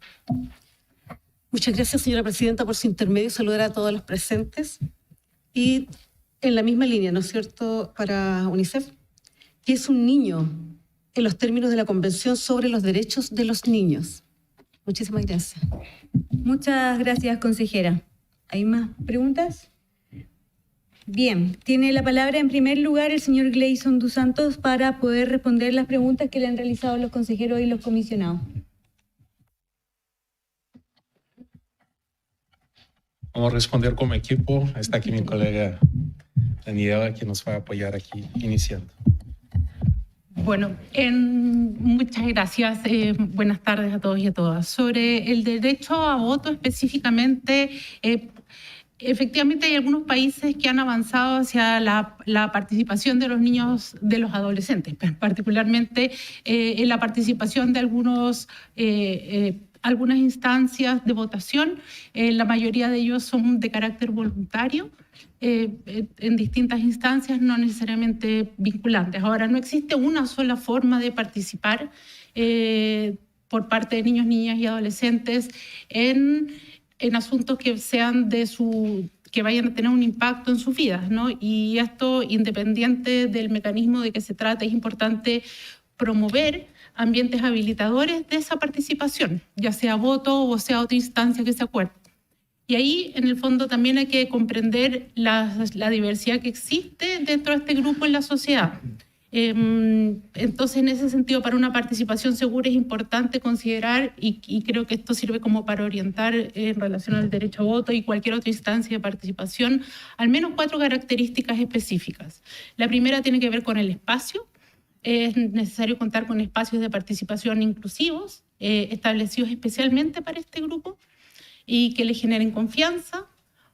Muchas gracias, señora presidenta, por su intermedio. Saludar a todos los presentes. Y en la misma línea, ¿no es cierto?, para UNICEF, que es un niño en los términos de la Convención sobre los Derechos de los Niños. Muchísimas gracias. Muchas gracias, consejera. ¿Hay más preguntas? Bien, tiene la palabra en primer lugar el señor Gleison dos Santos para poder responder las preguntas que le han realizado los consejeros y los comisionados. Vamos a responder como equipo. Está aquí mi colega Daniela, que nos va a apoyar aquí iniciando. Bueno, muchas gracias. Buenas tardes a todos y a todas. Sobre el derecho a voto específicamente, efectivamente hay algunos países que han avanzado hacia la participación de los niños, de los adolescentes, particularmente en la participación de algunas instancias de votación. La mayoría de ellos son de carácter voluntario, en distintas instancias, no necesariamente vinculantes. Ahora, no existe una sola forma de participar por parte de niños, niñas y adolescentes en asuntos que sean que vayan a tener un impacto en sus vidas, ¿no? Y esto, independiente del mecanismo de que se trate, es importante promover ambientes habilitadores de esa participación, ya sea voto o sea otra instancia que se acuerde. Y ahí, en el fondo, también hay que comprender la diversidad que existe dentro de este grupo en la sociedad. Entonces, en ese sentido, para una participación segura es importante considerar, y creo que esto sirve como para orientar en relación al derecho a voto y cualquier otra instancia de participación, al menos 4 características específicas. La primera tiene que ver con el espacio. Es necesario contar con espacios de participación inclusivos, establecidos especialmente para este grupo, y que le generen confianza,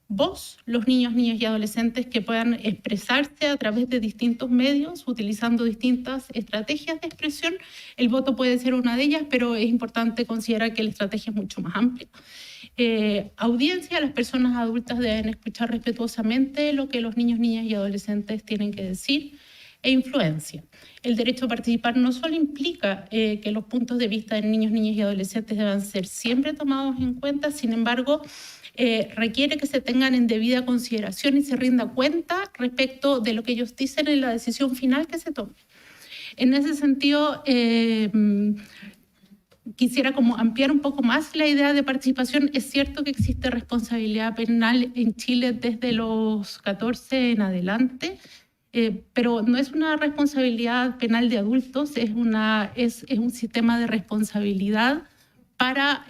voz, los niños, niñas y adolescentes que puedan expresarse a través de distintos medios, utilizando distintas estrategias de expresión. El voto puede ser una de ellas, pero es importante considerar que la estrategia es mucho más amplia. Audiencia, las personas adultas deben escuchar respetuosamente lo que los niños, niñas y adolescentes tienen que decir. E influencia. El derecho a participar no solo implica que los puntos de vista de niños, niñas y adolescentes deban ser siempre tomados en cuenta, sin embargo, requiere que se tengan en debida consideración y se rinda cuenta respecto de lo que ellos dicen en la decisión final que se tome. En ese sentido, quisiera como ampliar un poco más la idea de participación. Es cierto que existe responsabilidad penal en Chile desde los 14 en adelante, pero no es una responsabilidad penal de adultos, es un sistema de responsabilidad para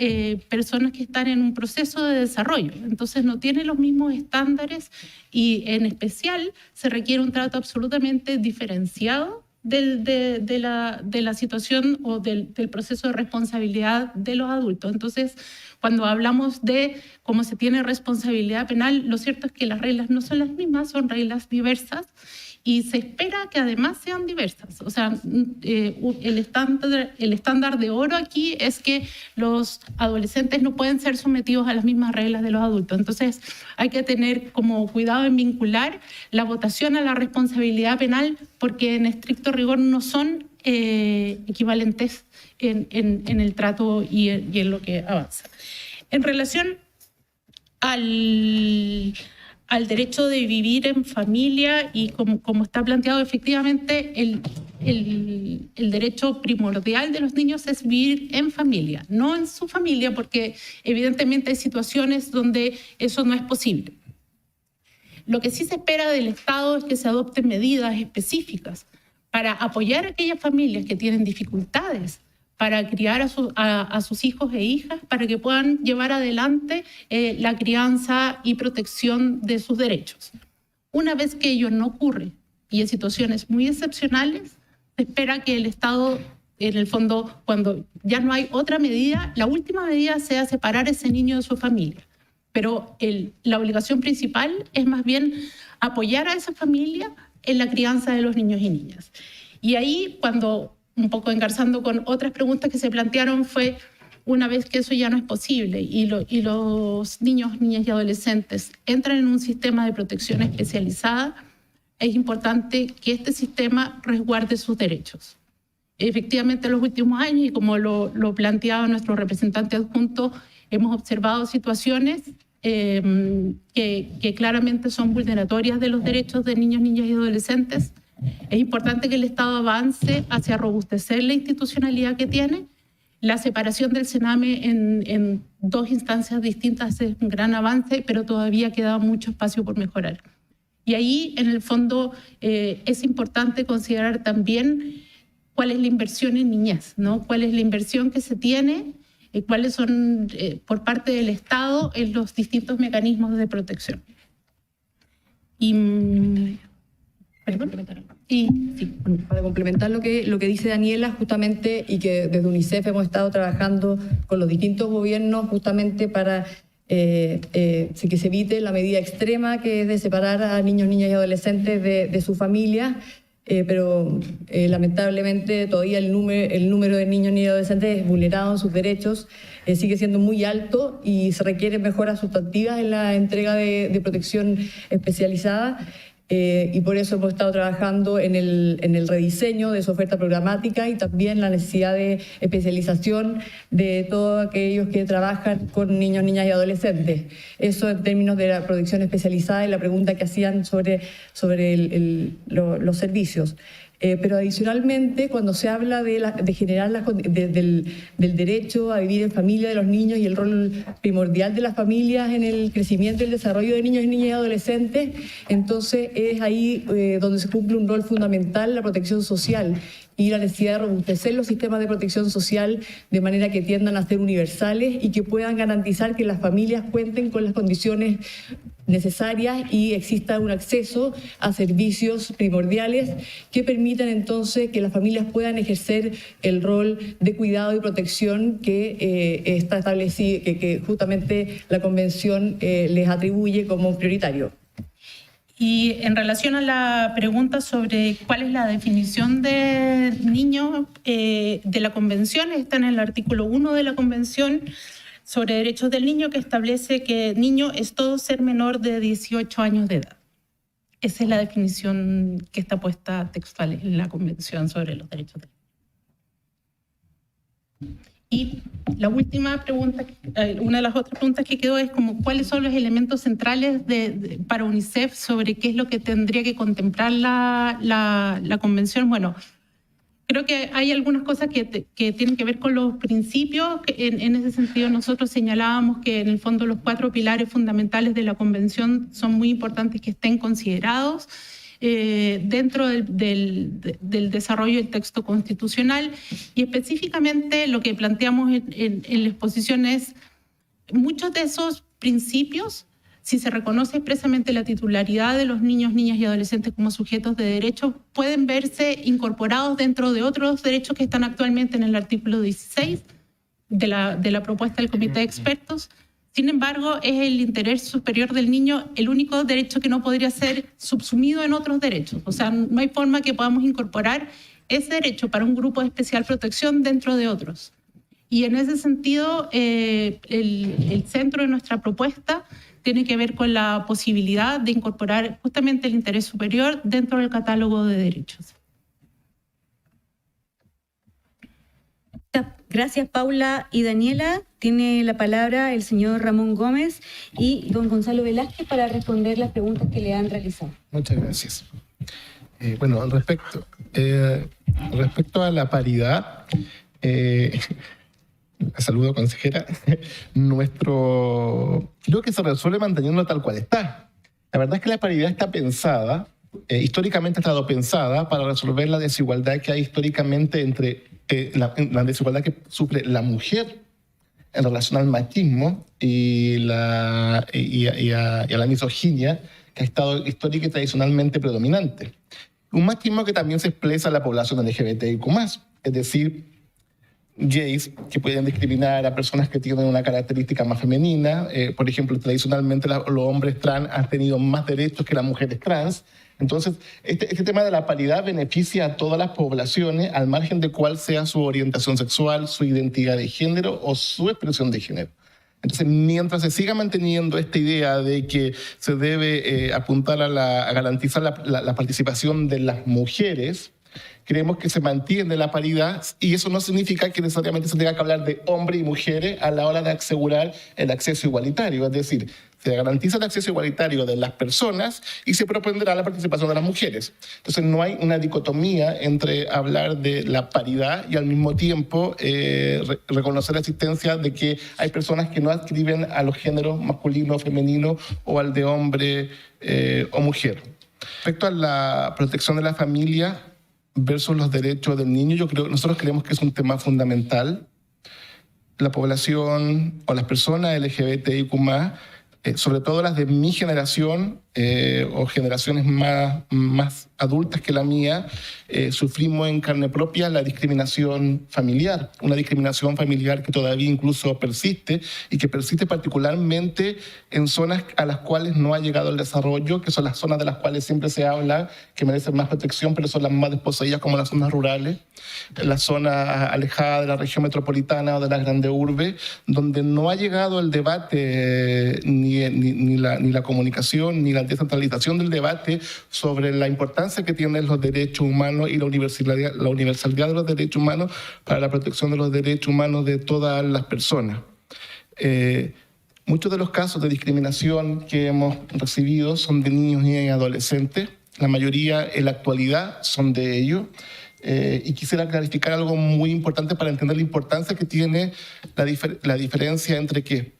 personas que están en un proceso de desarrollo. Entonces no tiene los mismos estándares y en especial se requiere un trato absolutamente diferenciado de la situación o del proceso de responsabilidad de los adultos. Entonces, cuando hablamos de cómo se tiene responsabilidad penal, lo cierto es que las reglas no son las mismas, son reglas diversas y se espera que además sean diversas. O sea, el estándar de oro aquí es que los adolescentes no pueden ser sometidos a las mismas reglas de los adultos. Entonces, hay que tener como cuidado en vincular la votación a la responsabilidad penal porque en estricto rigor no son equivalentes en el trato y en lo que avanza. En relación al derecho de vivir en familia y como está planteado, efectivamente el derecho primordial de los niños es vivir en familia, no en su familia, porque evidentemente hay situaciones donde eso no es posible. Lo que sí se espera del Estado es que se adopten medidas específicas para apoyar a aquellas familias que tienen dificultades para criar a sus hijos e hijas, para que puedan llevar adelante la crianza y protección de sus derechos. Una vez que ello no ocurre, y en situaciones muy excepcionales, se espera que el Estado, en el fondo, cuando ya no hay otra medida, la última medida sea separar a ese niño de su familia. Pero la obligación principal es más bien apoyar a esa familia en la crianza de los niños y niñas. Y ahí, cuando un poco engarzando con otras preguntas que se plantearon, fue una vez que eso ya no es posible y los niños, niñas y adolescentes entran en un sistema de protección especializada, es importante que este sistema resguarde sus derechos. Efectivamente, en los últimos años, y como lo planteaba nuestro representante adjunto, hemos observado situaciones que claramente son vulneratorias de los derechos de niños, niñas y adolescentes. Es importante que el Estado avance hacia robustecer la institucionalidad que tiene. La separación del CENAME en dos instancias distintas es un gran avance, pero todavía queda mucho espacio por mejorar. Y ahí, en el fondo, es importante considerar también cuál es la inversión en niñez, ¿no? Cuál es la inversión que se tiene, cuáles son por parte del Estado en los distintos mecanismos de protección. Para complementar lo que dice Daniela, justamente, y que desde UNICEF hemos estado trabajando con los distintos gobiernos justamente para que se evite la medida extrema que es de separar a niños, niñas y adolescentes de su familia, pero lamentablemente todavía el número de niños, niñas y adolescentes vulnerados en sus derechos sigue siendo muy alto y se requieren mejoras sustantivas en la entrega de protección especializada. Y por eso hemos estado trabajando en el rediseño de su oferta programática y también la necesidad de especialización de todos aquellos que trabajan con niños, niñas y adolescentes. Eso en términos de la protección especializada y la pregunta que hacían sobre los servicios. Pero adicionalmente, cuando se habla de generar del derecho a vivir en familia de los niños y el rol primordial de las familias en el crecimiento y el desarrollo de niños, niñas y adolescentes, entonces es ahí donde se cumple un rol fundamental, la protección social y la necesidad de robustecer los sistemas de protección social de manera que tiendan a ser universales y que puedan garantizar que las familias cuenten con las condiciones necesarias y exista un acceso a servicios primordiales que permitan entonces que las familias puedan ejercer el rol de cuidado y protección que está establecido, que justamente la Convención les atribuye como prioritario. Y en relación a la pregunta sobre cuál es la definición de niño de la Convención, está en el artículo 1 de la Convención sobre Derechos del Niño, que establece que niño es todo ser menor de 18 años de edad. Esa es la definición que está puesta textual en la Convención sobre los Derechos del Niño. Y la última pregunta, una de las otras preguntas que quedó es como cuáles son los elementos centrales para UNICEF sobre qué es lo que tendría que contemplar la Convención. Bueno, creo que hay algunas cosas que tienen que ver con los principios. En ese sentido, nosotros señalábamos que en el fondo los 4 pilares fundamentales de la Convención son muy importantes que estén considerados. dentro del desarrollo del texto constitucional, y específicamente lo que planteamos en la exposición es muchos de esos principios. Si se reconoce expresamente la titularidad de los niños, niñas y adolescentes como sujetos de derecho, pueden verse incorporados dentro de otros derechos que están actualmente en el artículo 16 de la propuesta del Comité de Expertos. Sin embargo, es el interés superior del niño el único derecho que no podría ser subsumido en otros derechos. O sea, no hay forma que podamos incorporar ese derecho para un grupo de especial protección dentro de otros. Y en ese sentido, el centro de nuestra propuesta tiene que ver con la posibilidad de incorporar justamente el interés superior dentro del catálogo de derechos. Gracias, Paula y Daniela. Tiene la palabra el señor Ramón Gómez y don Gonzalo Velázquez para responder las preguntas que le han realizado. Muchas gracias. Bueno, respecto a la paridad, saludo, consejera. Creo que se resuelve manteniendo tal cual está. La verdad es que la paridad está pensada, históricamente ha estado pensada para resolver la desigualdad que hay históricamente entre la desigualdad que sufre la mujer en relación al machismo y a la misoginia que ha estado histórica y tradicionalmente predominante. Un machismo que también se expresa en la población LGBTIQ+, es decir, gays que pueden discriminar a personas que tienen una característica más femenina. Por ejemplo, tradicionalmente los hombres trans han tenido más derechos que las mujeres trans. Entonces, este tema de la paridad beneficia a todas las poblaciones, al margen de cuál sea su orientación sexual, su identidad de género o su expresión de género. Entonces, mientras se siga manteniendo esta idea de que se debe apuntar a garantizar la participación de las mujeres, creemos que se mantiene la paridad, y eso no significa que necesariamente se tenga que hablar de hombres y mujeres a la hora de asegurar el acceso igualitario. Es decir, se garantiza el acceso igualitario de las personas y se propondrá la participación de las mujeres. Entonces no hay una dicotomía entre hablar de la paridad y al mismo tiempo reconocer la existencia de que hay personas que no adscriben a los géneros masculino o femenino o al de hombre o mujer. Respecto a la protección de la familia versus los derechos del niño, nosotros creemos que es un tema fundamental. La población o las personas LGBTIQ+, sobre todo las de mi generación o generaciones más adultas que la mía, sufrimos en carne propia la discriminación familiar, una discriminación familiar que todavía incluso persiste y que persiste particularmente en zonas a las cuales no ha llegado el desarrollo, que son las zonas de las cuales siempre se habla que merecen más protección, pero son las más desposeídas, como las zonas rurales, las zonas alejadas de la región metropolitana o de las grandes urbes, donde no ha llegado el debate ni la comunicación ni la descentralización del debate sobre la importancia que tienen los derechos humanos y la universalidad de los derechos humanos para la protección de los derechos humanos de todas las personas. Muchos de los casos de discriminación que hemos recibido son de niños, niñas y adolescentes. La mayoría en la actualidad son de ellos. Y quisiera clarificar algo muy importante para entender la importancia que tiene la diferencia entre que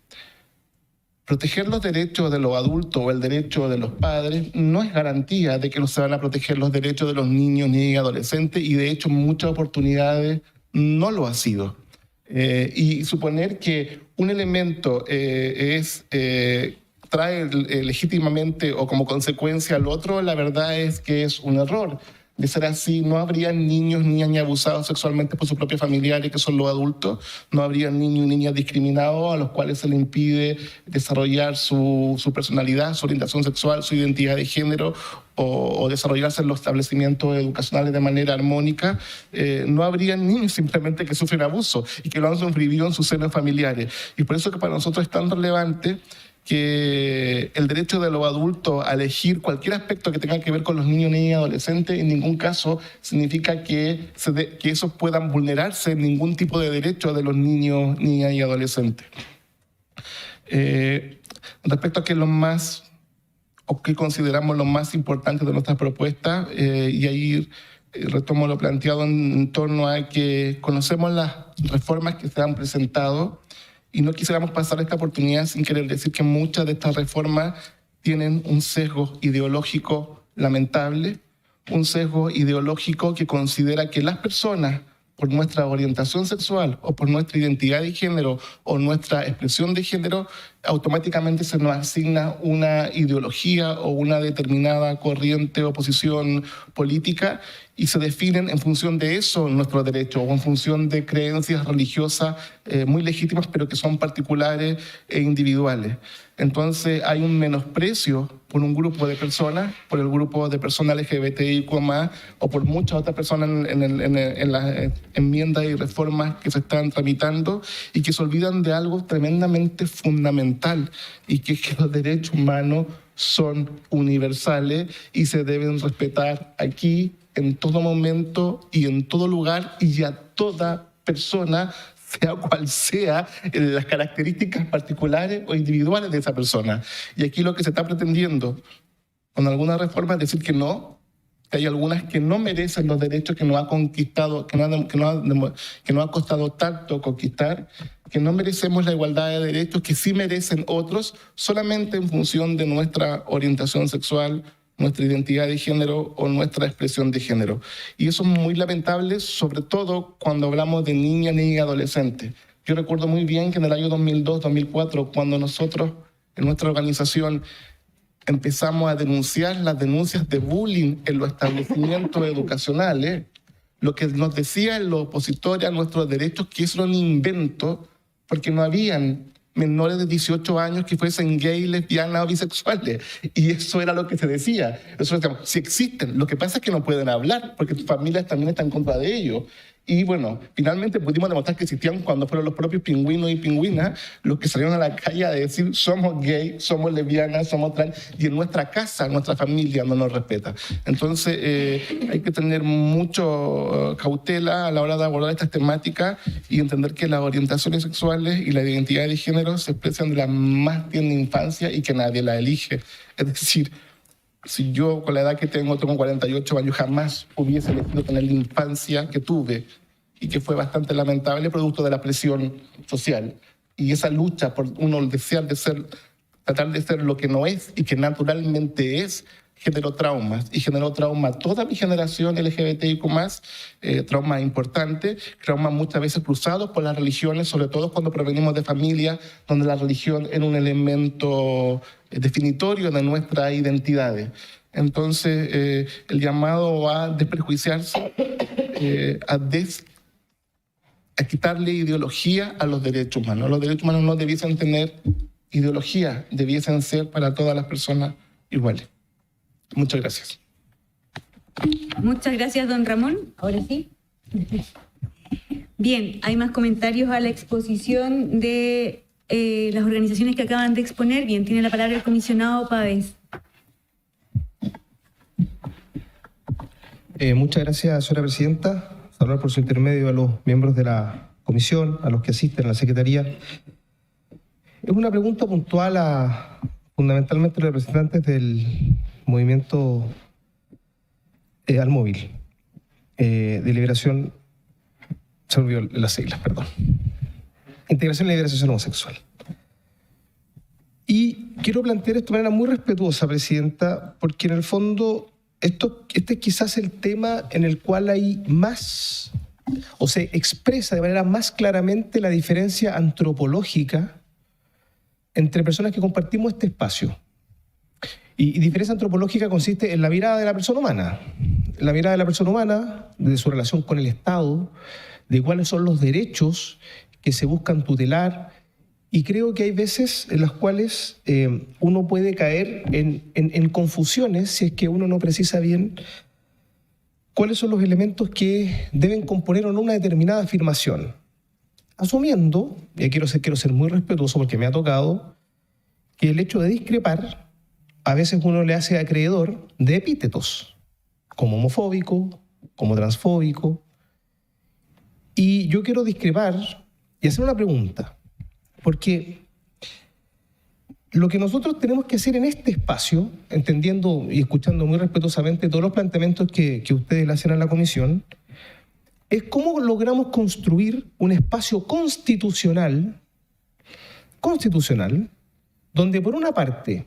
proteger los derechos de los adultos o el derecho de los padres no es garantía de que no se van a proteger los derechos de los niños, niñas y adolescentes, y de hecho en muchas oportunidades no lo ha sido. Y suponer que un elemento trae legítimamente o como consecuencia al otro, la verdad es que es un error. De ser así, no habría niños, niñas ni abusados sexualmente por sus propios familiares, que son los adultos. No habría niños y niñas discriminados a los cuales se les impide desarrollar su personalidad, su orientación sexual, su identidad de género o desarrollarse en los establecimientos educacionales de manera armónica. No habría niños simplemente que sufren abuso y que lo han sufrido en sus senos familiares. Y por eso que para nosotros es tan relevante que el derecho de los adultos a elegir cualquier aspecto que tenga que ver con los niños, niñas y adolescentes en ningún caso significa que esos puedan vulnerarse en ningún tipo de derecho de los niños, niñas y adolescentes. Respecto a qué es lo más, o qué consideramos lo más importante de nuestras propuestas, y ahí retomo lo planteado en torno a que conocemos las reformas que se han presentado. Y no quisiéramos pasar esta oportunidad sin querer decir que muchas de estas reformas tienen un sesgo ideológico lamentable, un sesgo ideológico que considera que las personas, por nuestra orientación sexual o por nuestra identidad de género o nuestra expresión de género, automáticamente se nos asigna una ideología o una determinada corriente o posición política y se definen en función de eso nuestros derechos o en función de creencias religiosas muy legítimas pero que son particulares e individuales. Entonces hay un menosprecio por un grupo de personas, por el grupo de personas LGBTIQ+, o por muchas otras personas en las enmiendas y reformas que se están tramitando y que se olvidan de algo tremendamente fundamental y que es que los derechos humanos son universales y se deben respetar aquí, en todo momento y en todo lugar y a toda persona, sea cual sea las características particulares o individuales de esa persona. Y aquí lo que se está pretendiendo con alguna reforma es decir que no, que hay algunas que no merecen los derechos que nos ha conquistado, que nos ha costado tanto conquistar, que no merecemos la igualdad de derechos, que sí merecen otros, solamente en función de nuestra orientación sexual, nuestra identidad de género o nuestra expresión de género. Y eso es muy lamentable, sobre todo cuando hablamos de niñas, niños y adolescentes. Yo recuerdo muy bien que en el año 2002-2004, cuando nosotros en nuestra organización empezamos a denunciar las denuncias de bullying en los establecimientos educacionales, lo que nos decían los opositores a nuestros derechos que eso era un invento porque no habían menores de 18 años que fuesen gay, lesbianas o bisexuales. Y eso era lo que se decía. Eso decíamos, si existen, lo que pasa es que no pueden hablar porque sus familias también están en contra de ellos. Y bueno, finalmente pudimos demostrar que existían cuando fueron los propios pingüinos y pingüinas los que salieron a la calle a decir somos gay, somos lesbianas, somos trans, y en nuestra casa, nuestra familia no nos respeta. Entonces hay que tener mucho cautela a la hora de abordar estas temáticas y entender que las orientaciones sexuales y la identidad de género se expresan de la más tierna infancia y que nadie la elige. Es decir, si yo con la edad que tengo 48 años, jamás hubiese elegido tener la infancia que tuve y que fue bastante lamentable producto de la presión social. Y esa lucha por uno desear de ser, tratar de ser lo que no es y que naturalmente es, generó traumas. Y generó trauma a toda mi generación LGBTIQ+, traumas importantes, traumas muchas veces cruzados por las religiones, sobre todo cuando provenimos de familias donde la religión era un elemento definitorio de nuestras identidades. Entonces, el llamado a desprejuiciarse, a quitarle ideología a los derechos humanos. Los derechos humanos no debiesen tener ideología, debiesen ser para todas las personas iguales. Muchas gracias. Muchas gracias, don Ramón. Ahora sí. Bien, hay más comentarios a la exposición de las organizaciones que acaban de exponer. Bien, tiene la palabra el comisionado Pavés. Muchas gracias, señora presidenta. Saludar por su intermedio a los miembros de la comisión, a los que asisten a la secretaría. Es una pregunta puntual a fundamentalmente los representantes del movimiento al móvil de liberación, se me olvidó las siglas, perdón. Integración y liberación homosexual. Y quiero plantear esto de manera muy respetuosa, presidenta, porque en el fondo este es quizás el tema en el cual hay más, o se expresa de manera más claramente la diferencia antropológica entre personas que compartimos este espacio. Y diferencia antropológica consiste en la mirada de la persona humana. La mirada de la persona humana, de su relación con el Estado, de cuáles son los derechos que se buscan tutelar. Y creo que hay veces en las cuales uno puede caer en confusiones si es que uno no precisa bien cuáles son los elementos que deben componer o no una determinada afirmación. Asumiendo, y aquí quiero ser muy respetuoso porque me ha tocado, que el hecho de discrepar a veces uno le hace acreedor de epítetos, como homofóbico, como transfóbico. Y yo quiero discrepar y hacer una pregunta, porque lo que nosotros tenemos que hacer en este espacio, entendiendo y escuchando muy respetuosamente todos los planteamientos que ustedes le hacen a la comisión, es cómo logramos construir un espacio constitucional, donde por una parte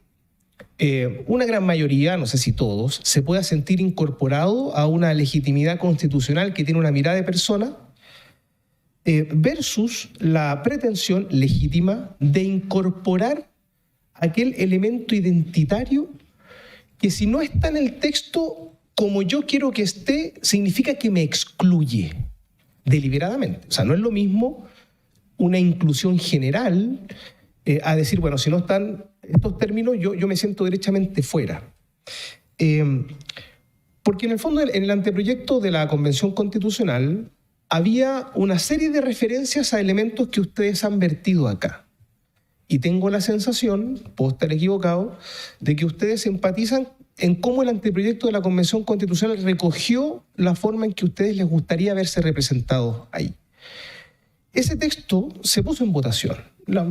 una gran mayoría, no sé si todos, se pueda sentir incorporado a una legitimidad constitucional que tiene una mirada de persona, versus la pretensión legítima de incorporar aquel elemento identitario que, si no está en el texto como yo quiero que esté, significa que me excluye deliberadamente. O sea, no es lo mismo una inclusión general a decir, bueno, si no están estos términos, yo me siento derechamente fuera. Porque en el fondo, en el anteproyecto de la Convención Constitucional, había una serie de referencias a elementos que ustedes han vertido acá. Y tengo la sensación, puedo estar equivocado, de que ustedes empatizan en cómo el anteproyecto de la Convención Constitucional recogió la forma en que a ustedes les gustaría verse representados ahí. Ese texto se puso en votación.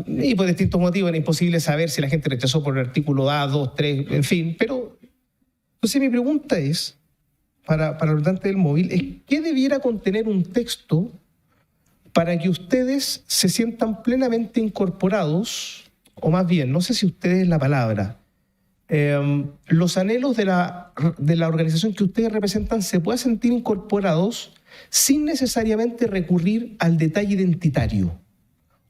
Y por distintos motivos era imposible saber si la gente rechazó por el artículo A, 2, 3, en fin. Pero, entonces mi pregunta es, para el votante del móvil, es ¿qué debiera contener un texto para que ustedes se sientan plenamente incorporados, o más bien, no sé si ustedes es la palabra, los anhelos de la organización que ustedes representan se puedan sentir incorporados sin necesariamente recurrir al detalle identitario?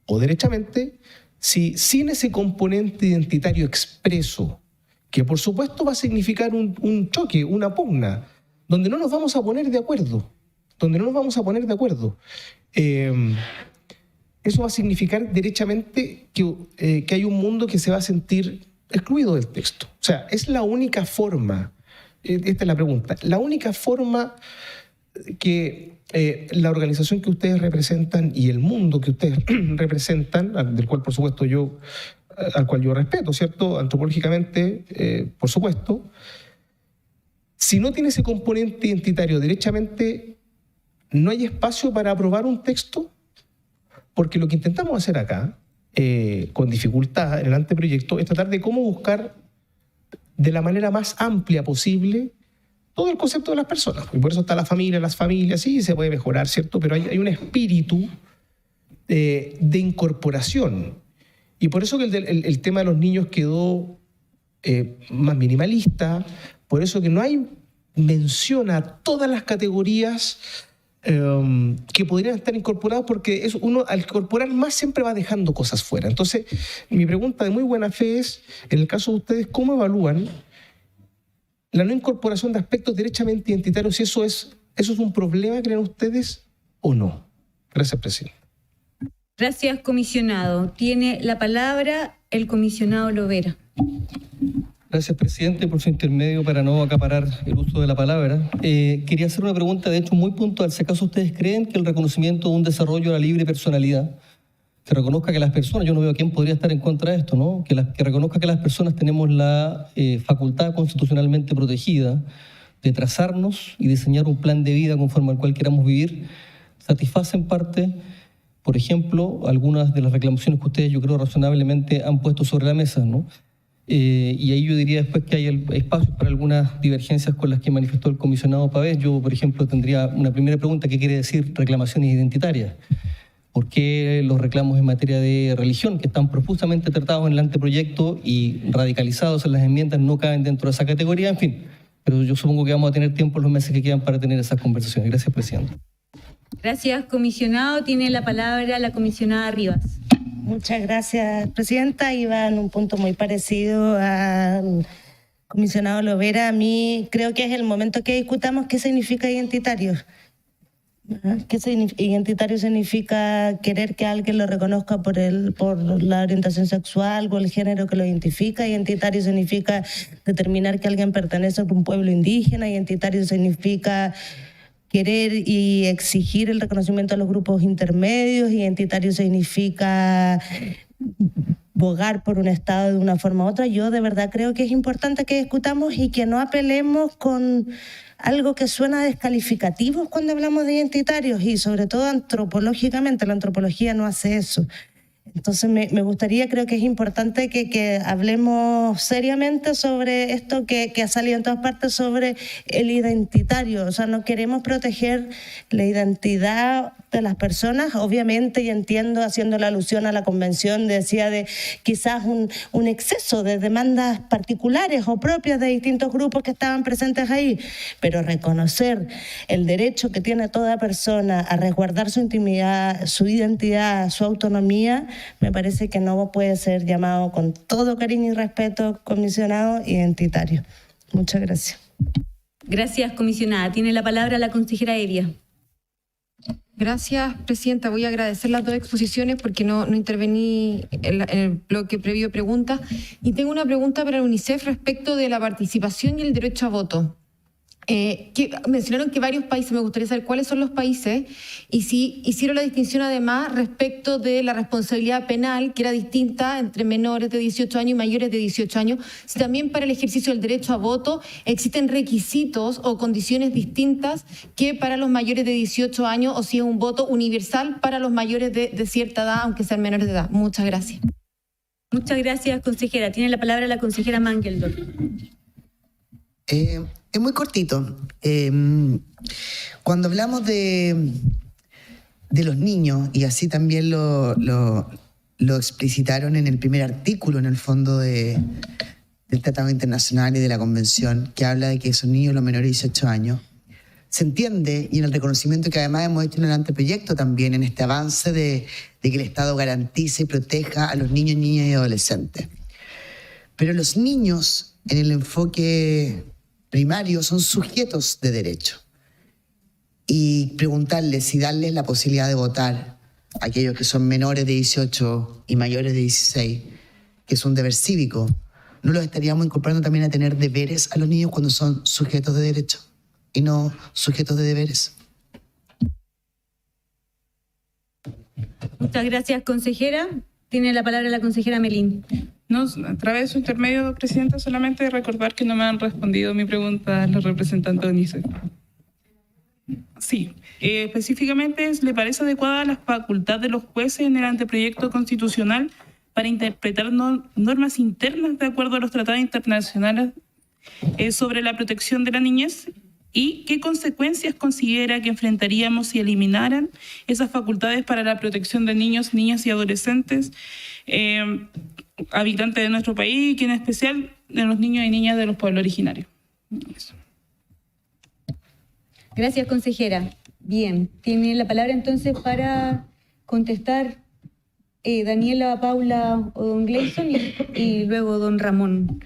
O derechamente, si sin ese componente identitario expreso, que por supuesto va a significar un choque, una pugna, donde no nos vamos a poner de acuerdo, eso va a significar derechamente que hay un mundo que se va a sentir excluido del texto. O sea, es la única forma, esta es la pregunta, la única forma que la organización que ustedes representan y el mundo que ustedes representan, del cual por supuesto al cual yo respeto, ¿cierto? Antropológicamente, por supuesto, si no tiene ese componente identitario derechamente, no hay espacio para aprobar un texto, porque lo que intentamos hacer acá, con dificultad en el anteproyecto, es tratar de cómo buscar de la manera más amplia posible todo el concepto de las personas. Y por eso está la familia, las familias, sí, se puede mejorar, ¿cierto? Pero hay un espíritu de incorporación. Y por eso que el tema de los niños quedó más minimalista, por eso que no hay mención a todas las categorías que podrían estar incorporadas, porque uno al incorporar más siempre va dejando cosas fuera. Entonces, mi pregunta de muy buena fe es, en el caso de ustedes, ¿cómo evalúan la no incorporación de aspectos derechamente identitarios? Si eso es un problema, ¿creen ustedes, o no? Gracias, presidente. Gracias, comisionado. Tiene la palabra el comisionado Lovera. Gracias, presidente, por su intermedio, para no acaparar el uso de la palabra. Quería hacer una pregunta, de hecho, muy puntual. Si acaso ustedes creen que el reconocimiento de un desarrollo de la libre personalidad, que reconozca que las personas, yo no veo a quién podría estar en contra de esto, ¿no? Que reconozca que las personas tenemos la facultad constitucionalmente protegida de trazarnos y diseñar un plan de vida conforme al cual queramos vivir, satisface en parte, por ejemplo, algunas de las reclamaciones que ustedes, yo creo, razonablemente han puesto sobre la mesa, ¿no? Y ahí yo diría después que hay espacio para algunas divergencias con las que manifestó el comisionado Pavés. Yo, por ejemplo, tendría una primera pregunta: ¿qué quiere decir reclamaciones identitarias? ¿Por qué los reclamos en materia de religión, que están profusamente tratados en el anteproyecto y radicalizados en las enmiendas, no caben dentro de esa categoría? En fin, pero yo supongo que vamos a tener tiempo en los meses que quedan para tener esas conversaciones. Gracias, presidente. Gracias, comisionado. Tiene la palabra la comisionada Rivas. Muchas gracias, presidenta. Iba en un punto muy parecido al comisionado Lovera. A mí creo que es el momento que discutamos qué significa identitario. Identitario significa querer que alguien lo reconozca por la orientación sexual o el género que lo identifica. Identitario significa determinar que alguien pertenece a un pueblo indígena. Identitario significa querer y exigir el reconocimiento de los grupos intermedios. Identitario significa bogar por un Estado de una forma u otra. Yo de verdad creo que es importante que discutamos y que no apelemos con algo que suena descalificativo cuando hablamos de identitarios, y sobre todo antropológicamente. La antropología no hace eso. Entonces me gustaría, creo que es importante que hablemos seriamente sobre esto que ha salido en todas partes, sobre el identitario. O sea, no queremos proteger la identidad de las personas, obviamente, y entiendo, haciendo la alusión a la convención, decía de quizás un exceso de demandas particulares o propias de distintos grupos que estaban presentes ahí, pero reconocer el derecho que tiene toda persona a resguardar su intimidad, su identidad, su autonomía, me parece que no puede ser llamado con todo cariño y respeto comisionado identitario. Muchas gracias. Gracias, comisionada. Tiene la palabra la consejera Evia. Gracias, presidenta. Voy a agradecer las dos exposiciones porque no intervení en el bloque previo de preguntas. Y tengo una pregunta para el UNICEF respecto de la participación y el derecho a voto. Mencionaron que varios países, me gustaría saber cuáles son los países y si hicieron la distinción además respecto de la responsabilidad penal, que era distinta entre menores de 18 años y mayores de 18 años, si también para el ejercicio del derecho a voto existen requisitos o condiciones distintas que para los mayores de 18 años o si es un voto universal para los mayores de cierta edad, aunque sean menores de edad. Muchas gracias. Muchas gracias, consejera. Tiene la palabra la consejera Mangeldorf. Es muy cortito. Cuando hablamos de los niños, y así también lo explicitaron en el primer artículo, en el fondo del Tratado Internacional y de la Convención, que habla de que esos niños, los menores de 18 años, se entiende, y en el reconocimiento que además hemos hecho en el anteproyecto también, en este avance de que el Estado garantice y proteja a los niños, niñas y adolescentes. Pero los niños, en el enfoque primario, son sujetos de derecho. Y preguntarles si darles la posibilidad de votar a aquellos que son menores de 18 y mayores de 16, que es un deber cívico, ¿no los estaríamos incorporando también a tener deberes a los niños cuando son sujetos de derecho y no sujetos de deberes? Muchas gracias, consejera. Tiene la palabra la consejera Melín. No, a través de su intermedio, presidenta, solamente recordar que no me han respondido mi pregunta los representantes de UNICEF. Sí, específicamente, ¿le parece adecuada la facultad de los jueces en el anteproyecto constitucional para interpretar normas internas de acuerdo a los tratados internacionales sobre la protección de la niñez? ¿Y qué consecuencias considera que enfrentaríamos si eliminaran esas facultades para la protección de niños, niñas y adolescentes, habitantes de nuestro país, y en especial de los niños y niñas de los pueblos originarios? Eso. Gracias, consejera. Bien, tiene la palabra entonces para contestar Daniela, Paula o don Gleison y luego don Ramón.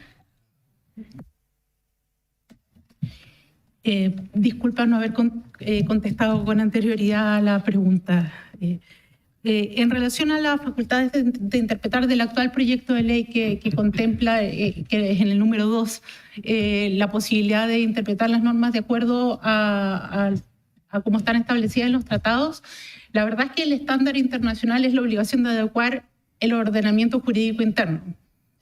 Disculpa no haber contestado con anterioridad a la pregunta. En relación a las facultades de interpretar del actual proyecto de ley que contempla, que es en el número 2, la posibilidad de interpretar las normas de acuerdo a cómo están establecidas en los tratados, la verdad es que el estándar internacional es la obligación de adecuar el ordenamiento jurídico interno.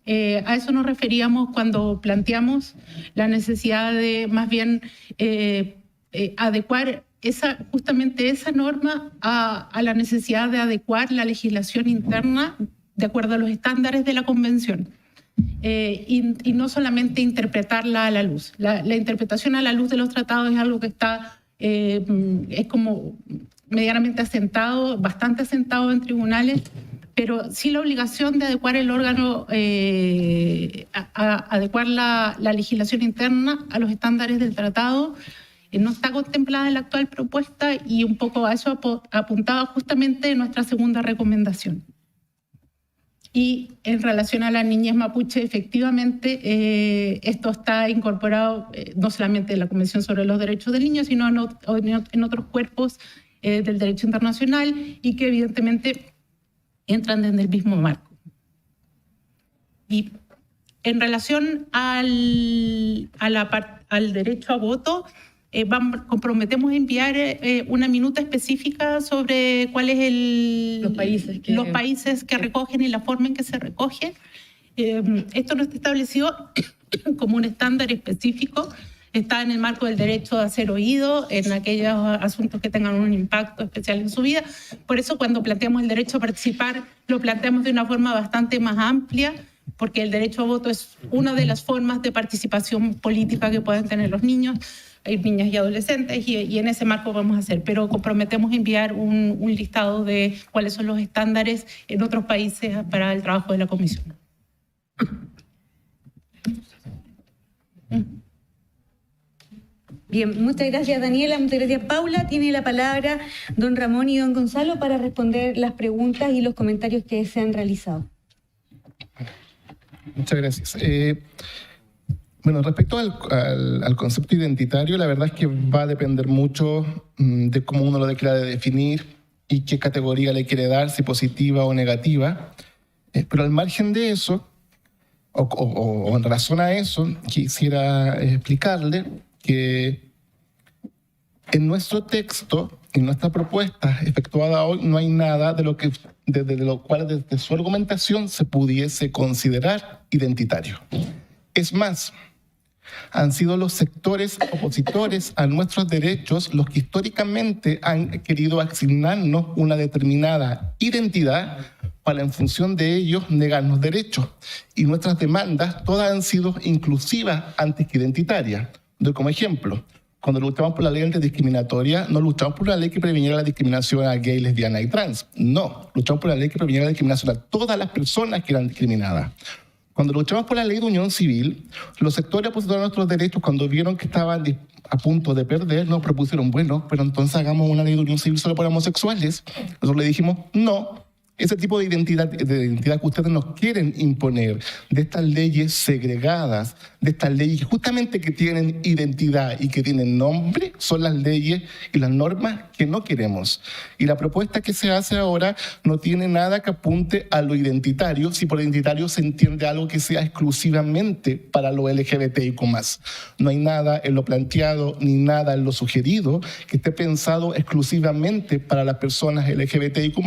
A eso nos referíamos cuando planteamos la necesidad de más bien adecuar justamente esa norma a la necesidad de adecuar la legislación interna de acuerdo a los estándares de la Convención. Y no solamente interpretarla a la luz. La interpretación a la luz de los tratados es algo que está, es como medianamente asentado, bastante asentado en tribunales, pero sí la obligación de adecuar el órgano, adecuar la legislación interna a los estándares del tratado, no está contemplada en la actual propuesta, y un poco a eso apuntaba justamente nuestra segunda recomendación. Y en relación a la niñez mapuche, efectivamente, esto está incorporado no solamente en la Convención sobre los Derechos del Niño, sino en otros cuerpos del derecho internacional, y que evidentemente entran desde el mismo marco. Y en relación al derecho a voto, comprometemos a enviar una minuta específica sobre cuáles los países que recogen y la forma en que se recogen. Esto no está establecido como un estándar específico, está en el marco del derecho a ser oído en aquellos asuntos que tengan un impacto especial en su vida. Por eso, cuando planteamos el derecho a participar, lo planteamos de una forma bastante más amplia, porque el derecho a voto es una de las formas de participación política que pueden tener los niños, niñas y adolescentes, y en ese marco vamos a hacer. Pero comprometemos a enviar un listado de cuáles son los estándares en otros países para el trabajo de la comisión. Bien, muchas gracias Daniela, muchas gracias Paula. Tiene la palabra don Ramón y don Gonzalo para responder las preguntas y los comentarios que se han realizado. Muchas gracias. Bueno, respecto al concepto identitario, la verdad es que va a depender mucho de cómo uno lo quiera definir y qué categoría le quiere dar, si positiva o negativa. Pero al margen de eso, o en razón a eso, quisiera explicarle que en nuestro texto, en nuestra propuesta efectuada hoy, no hay nada de lo cual desde su argumentación se pudiese considerar identitario. Es más, han sido los sectores opositores a nuestros derechos los que históricamente han querido asignarnos una determinada identidad para en función de ellos negarnos derechos. Y nuestras demandas todas han sido inclusivas antes que identitarias. Doy como ejemplo, cuando luchamos por la ley antidiscriminatoria, no luchamos por una ley que previniera la discriminación a gay, lesbiana y trans. No, luchamos por la ley que previniera la discriminación a todas las personas que eran discriminadas. Cuando luchamos por la ley de unión civil, los sectores opositores a nuestros derechos, cuando vieron que estaban a punto de perder, nos propusieron, bueno, pero entonces hagamos una ley de unión civil solo para homosexuales. Nosotros le dijimos, no. Ese tipo de identidad que ustedes nos quieren imponer, de estas leyes segregadas, de estas leyes justamente que tienen identidad y que tienen nombre, son las leyes y las normas que no queremos. Y la propuesta que se hace ahora no tiene nada que apunte a lo identitario, si por identitario se entiende algo que sea exclusivamente para lo LGBTIQ+. No hay nada en lo planteado ni nada en lo sugerido que esté pensado exclusivamente para las personas LGBTIQ+,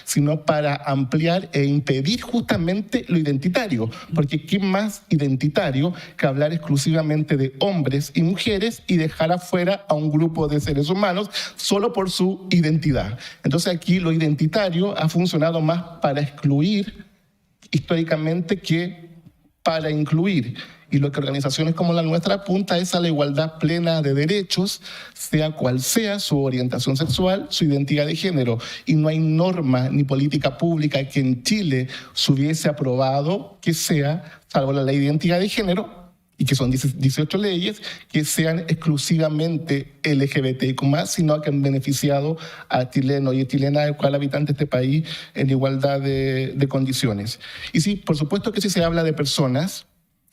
sino para ampliar e impedir justamente lo identitario, porque ¿qué más identitario que hablar exclusivamente de hombres y mujeres y dejar afuera a un grupo de seres humanos solo por su identidad? Entonces aquí lo identitario ha funcionado más para excluir históricamente que para incluir. Y lo que organizaciones como la nuestra apunta es a la igualdad plena de derechos, sea cual sea su orientación sexual, su identidad de género. Y no hay norma ni política pública que en Chile se hubiese aprobado que sea, salvo la ley de identidad de género, y que son 18 leyes, que sean exclusivamente LGBTIQ+, sino que han beneficiado a chilenos y chilenas, el cual habitante de este país, en igualdad de condiciones. Y sí, por supuesto que si se habla de personas,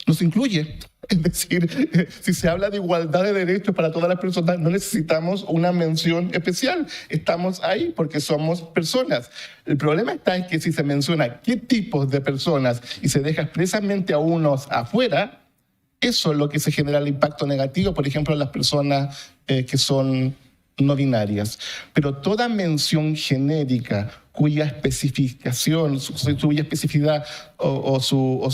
nos incluye. Es decir, si se habla de igualdad de derechos para todas las personas, no necesitamos una mención especial. Estamos ahí porque somos personas. El problema está en que si se menciona qué tipos de personas y se deja expresamente a unos afuera, eso es lo que se genera el impacto negativo, por ejemplo, en las personas que son no binarias. Pero toda mención genérica cuya especificación, cuya especificidad o su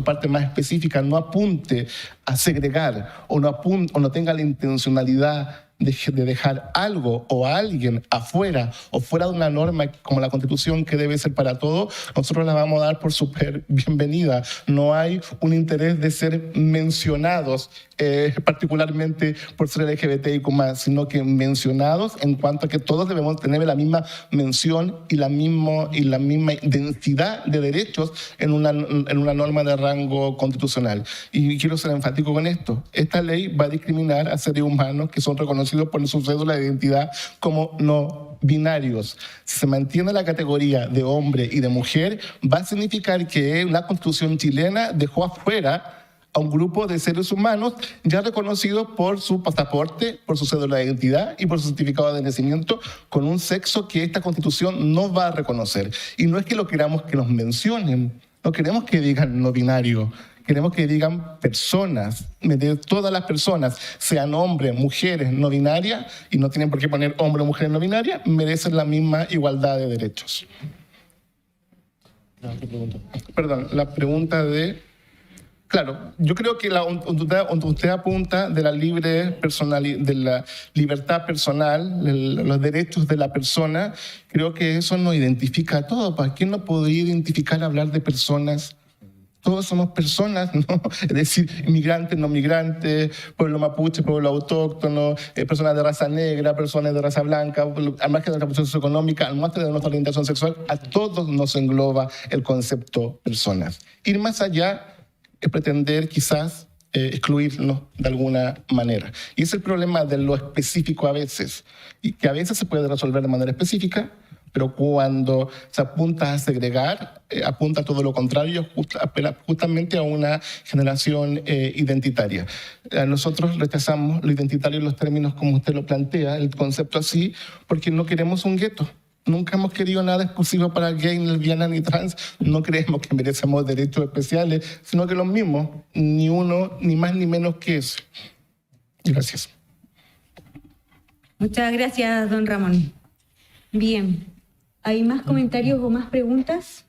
parte más específica no apunte a segregar o no tenga la intencionalidad de dejar algo o a alguien afuera o fuera de una norma como la Constitución que debe ser para todos, nosotros la vamos a dar por súper bienvenida. No hay un interés de ser mencionados particularmente por ser LGBTIQ+, sino que mencionados en cuanto a que todos debemos tener la misma mención y la misma densidad de derechos en una norma de rango constitucional. Y quiero ser enfático con esto. Esta ley va a discriminar a seres humanos que son reconocidos por su cédula de identidad como no binarios. Si se mantiene la categoría de hombre y de mujer, va a significar que la Constitución chilena dejó afuera a un grupo de seres humanos ya reconocidos por su pasaporte, por su cédula de identidad y por su certificado de nacimiento, con un sexo que esta Constitución no va a reconocer. Y no es que lo queramos que nos mencionen, no queremos que digan no binario, queremos que digan personas, todas las personas, sean hombres, mujeres, no binarias, y no tienen por qué poner hombre o mujer no binaria, merecen la misma igualdad de derechos. Perdón, la pregunta de... Claro, yo creo que usted apunta de la de la libertad personal, los derechos de la persona, creo que eso nos identifica a todos. ¿Para quién no podría identificar hablar de personas? todos somos personas, ¿no? Es decir, inmigrantes, no migrantes, pueblo mapuche, pueblo autóctono, personas de raza negra, personas de raza blanca, al margen de nuestra posición socioeconómica, al margen de nuestra orientación sexual, a todos nos engloba el concepto personas. Ir más allá es pretender quizás excluirnos de alguna manera. Y es el problema de lo específico a veces, y que a veces se puede resolver de manera específica, pero cuando se apunta a segregar, apunta a todo lo contrario, justamente a una generación identitaria. Nosotros rechazamos lo identitario en los términos como usted lo plantea, el concepto así, porque no queremos un gueto. Nunca hemos querido nada exclusivo para gay, lesbiana ni trans. No creemos que merecemos derechos especiales, sino que los mismos, ni uno, ni más ni menos que eso. Gracias. Muchas gracias, don Ramón. Bien, ¿hay más comentarios o más preguntas?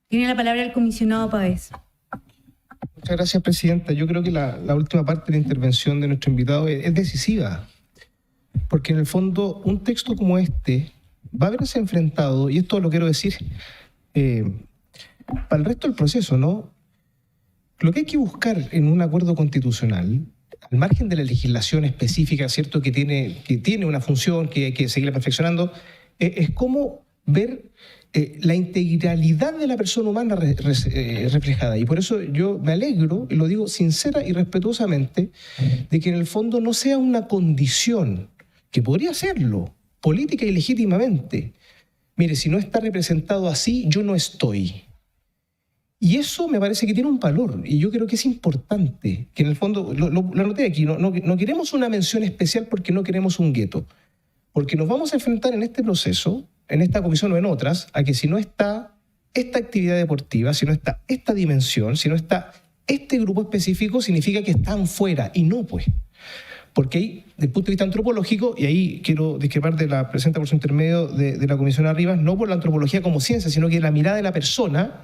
Tiene la palabra el comisionado Pavés. Muchas gracias, presidenta. Yo creo que la última parte de la intervención de nuestro invitado es decisiva. Porque en el fondo un texto como este va a verse enfrentado, y esto lo quiero decir para el resto del proceso, ¿no? Lo que hay que buscar en un acuerdo constitucional, al margen de la legislación específica, ¿cierto?, que tiene una función que hay que seguir perfeccionando, es cómo ver la integralidad de la persona humana reflejada. Y por eso yo me alegro, y lo digo sincera y respetuosamente, de que en el fondo no sea una condición, que podría serlo, política y legítimamente. Mire, si no está representado así, yo no estoy. Y eso me parece que tiene un valor, y yo creo que es importante, que en el fondo, lo anoté aquí, no queremos una mención especial porque no queremos un gueto, porque nos vamos a enfrentar en este proceso, en esta comisión o en otras, a que si no está esta actividad deportiva, si no está esta dimensión, si no está este grupo específico, significa que están fuera, y no, pues. Porque ahí, desde el punto de vista antropológico, y ahí quiero discrepar de la presidenta por su intermedio de la comisionada Rivas, no por la antropología como ciencia, sino que la mirada de la persona.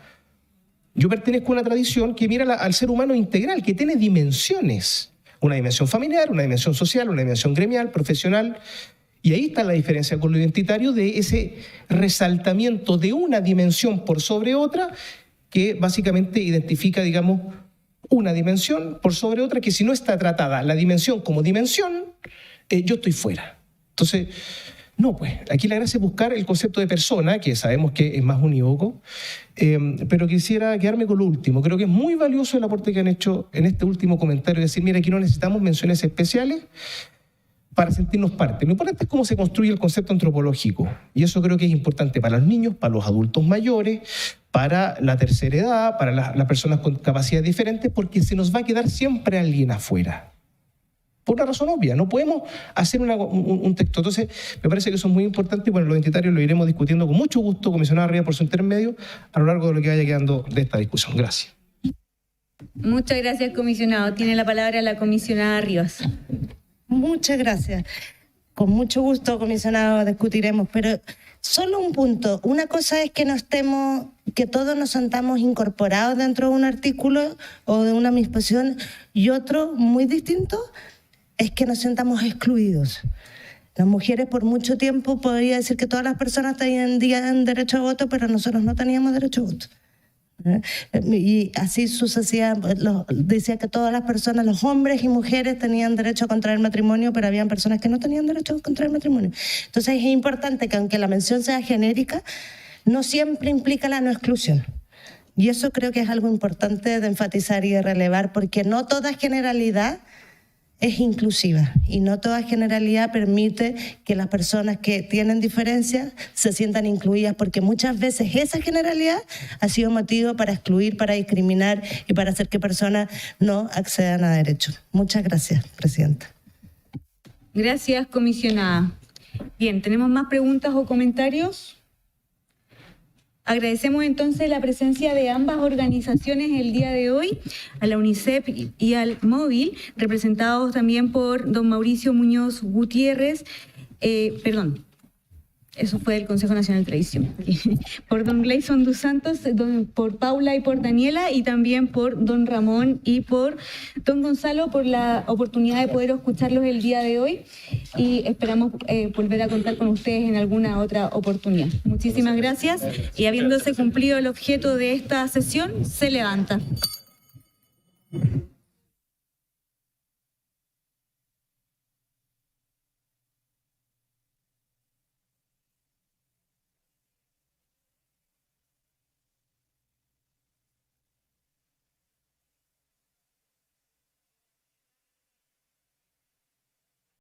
Yo pertenezco a una tradición que mira al ser humano integral, que tiene dimensiones. Una dimensión familiar, una dimensión social, una dimensión gremial, profesional. Y ahí está la diferencia con lo identitario, de ese resaltamiento de una dimensión por sobre otra, que básicamente identifica, digamos, una dimensión por sobre otra, que si no está tratada la dimensión como dimensión, yo estoy fuera. Entonces, no, pues, aquí la gracia es buscar el concepto de persona, que sabemos que es más unívoco, pero quisiera quedarme con lo último. Creo que es muy valioso el aporte que han hecho en este último comentario, decir, mira, aquí no necesitamos menciones especiales para sentirnos parte. Lo importante es cómo se construye el concepto antropológico, y eso creo que es importante para los niños, para los adultos mayores, para la tercera edad, para las personas con capacidades diferentes, porque se nos va a quedar siempre alguien afuera. Por una razón obvia, no podemos hacer un texto. Entonces, me parece que eso es muy importante, y bueno, los identitarios lo iremos discutiendo con mucho gusto, comisionada Rivas por su intermedio, a lo largo de lo que vaya quedando de esta discusión. Gracias. Muchas gracias, comisionado. Tiene la palabra la comisionada Rivas. Muchas gracias. Con mucho gusto, comisionado, discutiremos, pero solo un punto. Una cosa es que todos nos sentamos incorporados dentro de un artículo o de una disposición, y otro muy distinto es que nos sentamos excluidos. Las mujeres por mucho tiempo podría decir que todas las personas tenían derecho a voto, pero nosotros no teníamos derecho a voto. Y así sucesía, decía que todas las personas, los hombres y mujeres, tenían derecho a contraer matrimonio, pero habían personas que no tenían derecho a contraer matrimonio. Entonces es importante que, aunque la mención sea genérica, no siempre implica la no exclusión. Y eso creo que es algo importante de enfatizar y de relevar, porque no toda generalidad es inclusiva, y no toda generalidad permite que las personas que tienen diferencias se sientan incluidas, porque muchas veces esa generalidad ha sido motivo para excluir, para discriminar y para hacer que personas no accedan a derechos. Muchas gracias, presidenta. Gracias, comisionada. Bien, ¿tenemos más preguntas o comentarios? Agradecemos entonces la presencia de ambas organizaciones el día de hoy, a la UNICEF y al Móvil, representados también por don Mauricio Muñoz Gutiérrez, Eso fue del Consejo Nacional de Televisión. Por don Gleison dos Santos, por Paula y por Daniela, y también por don Ramón y por don Gonzalo, por la oportunidad de poder escucharlos el día de hoy, y esperamos volver a contar con ustedes en alguna otra oportunidad. Muchísimas gracias, y habiéndose cumplido el objeto de esta sesión, se levanta.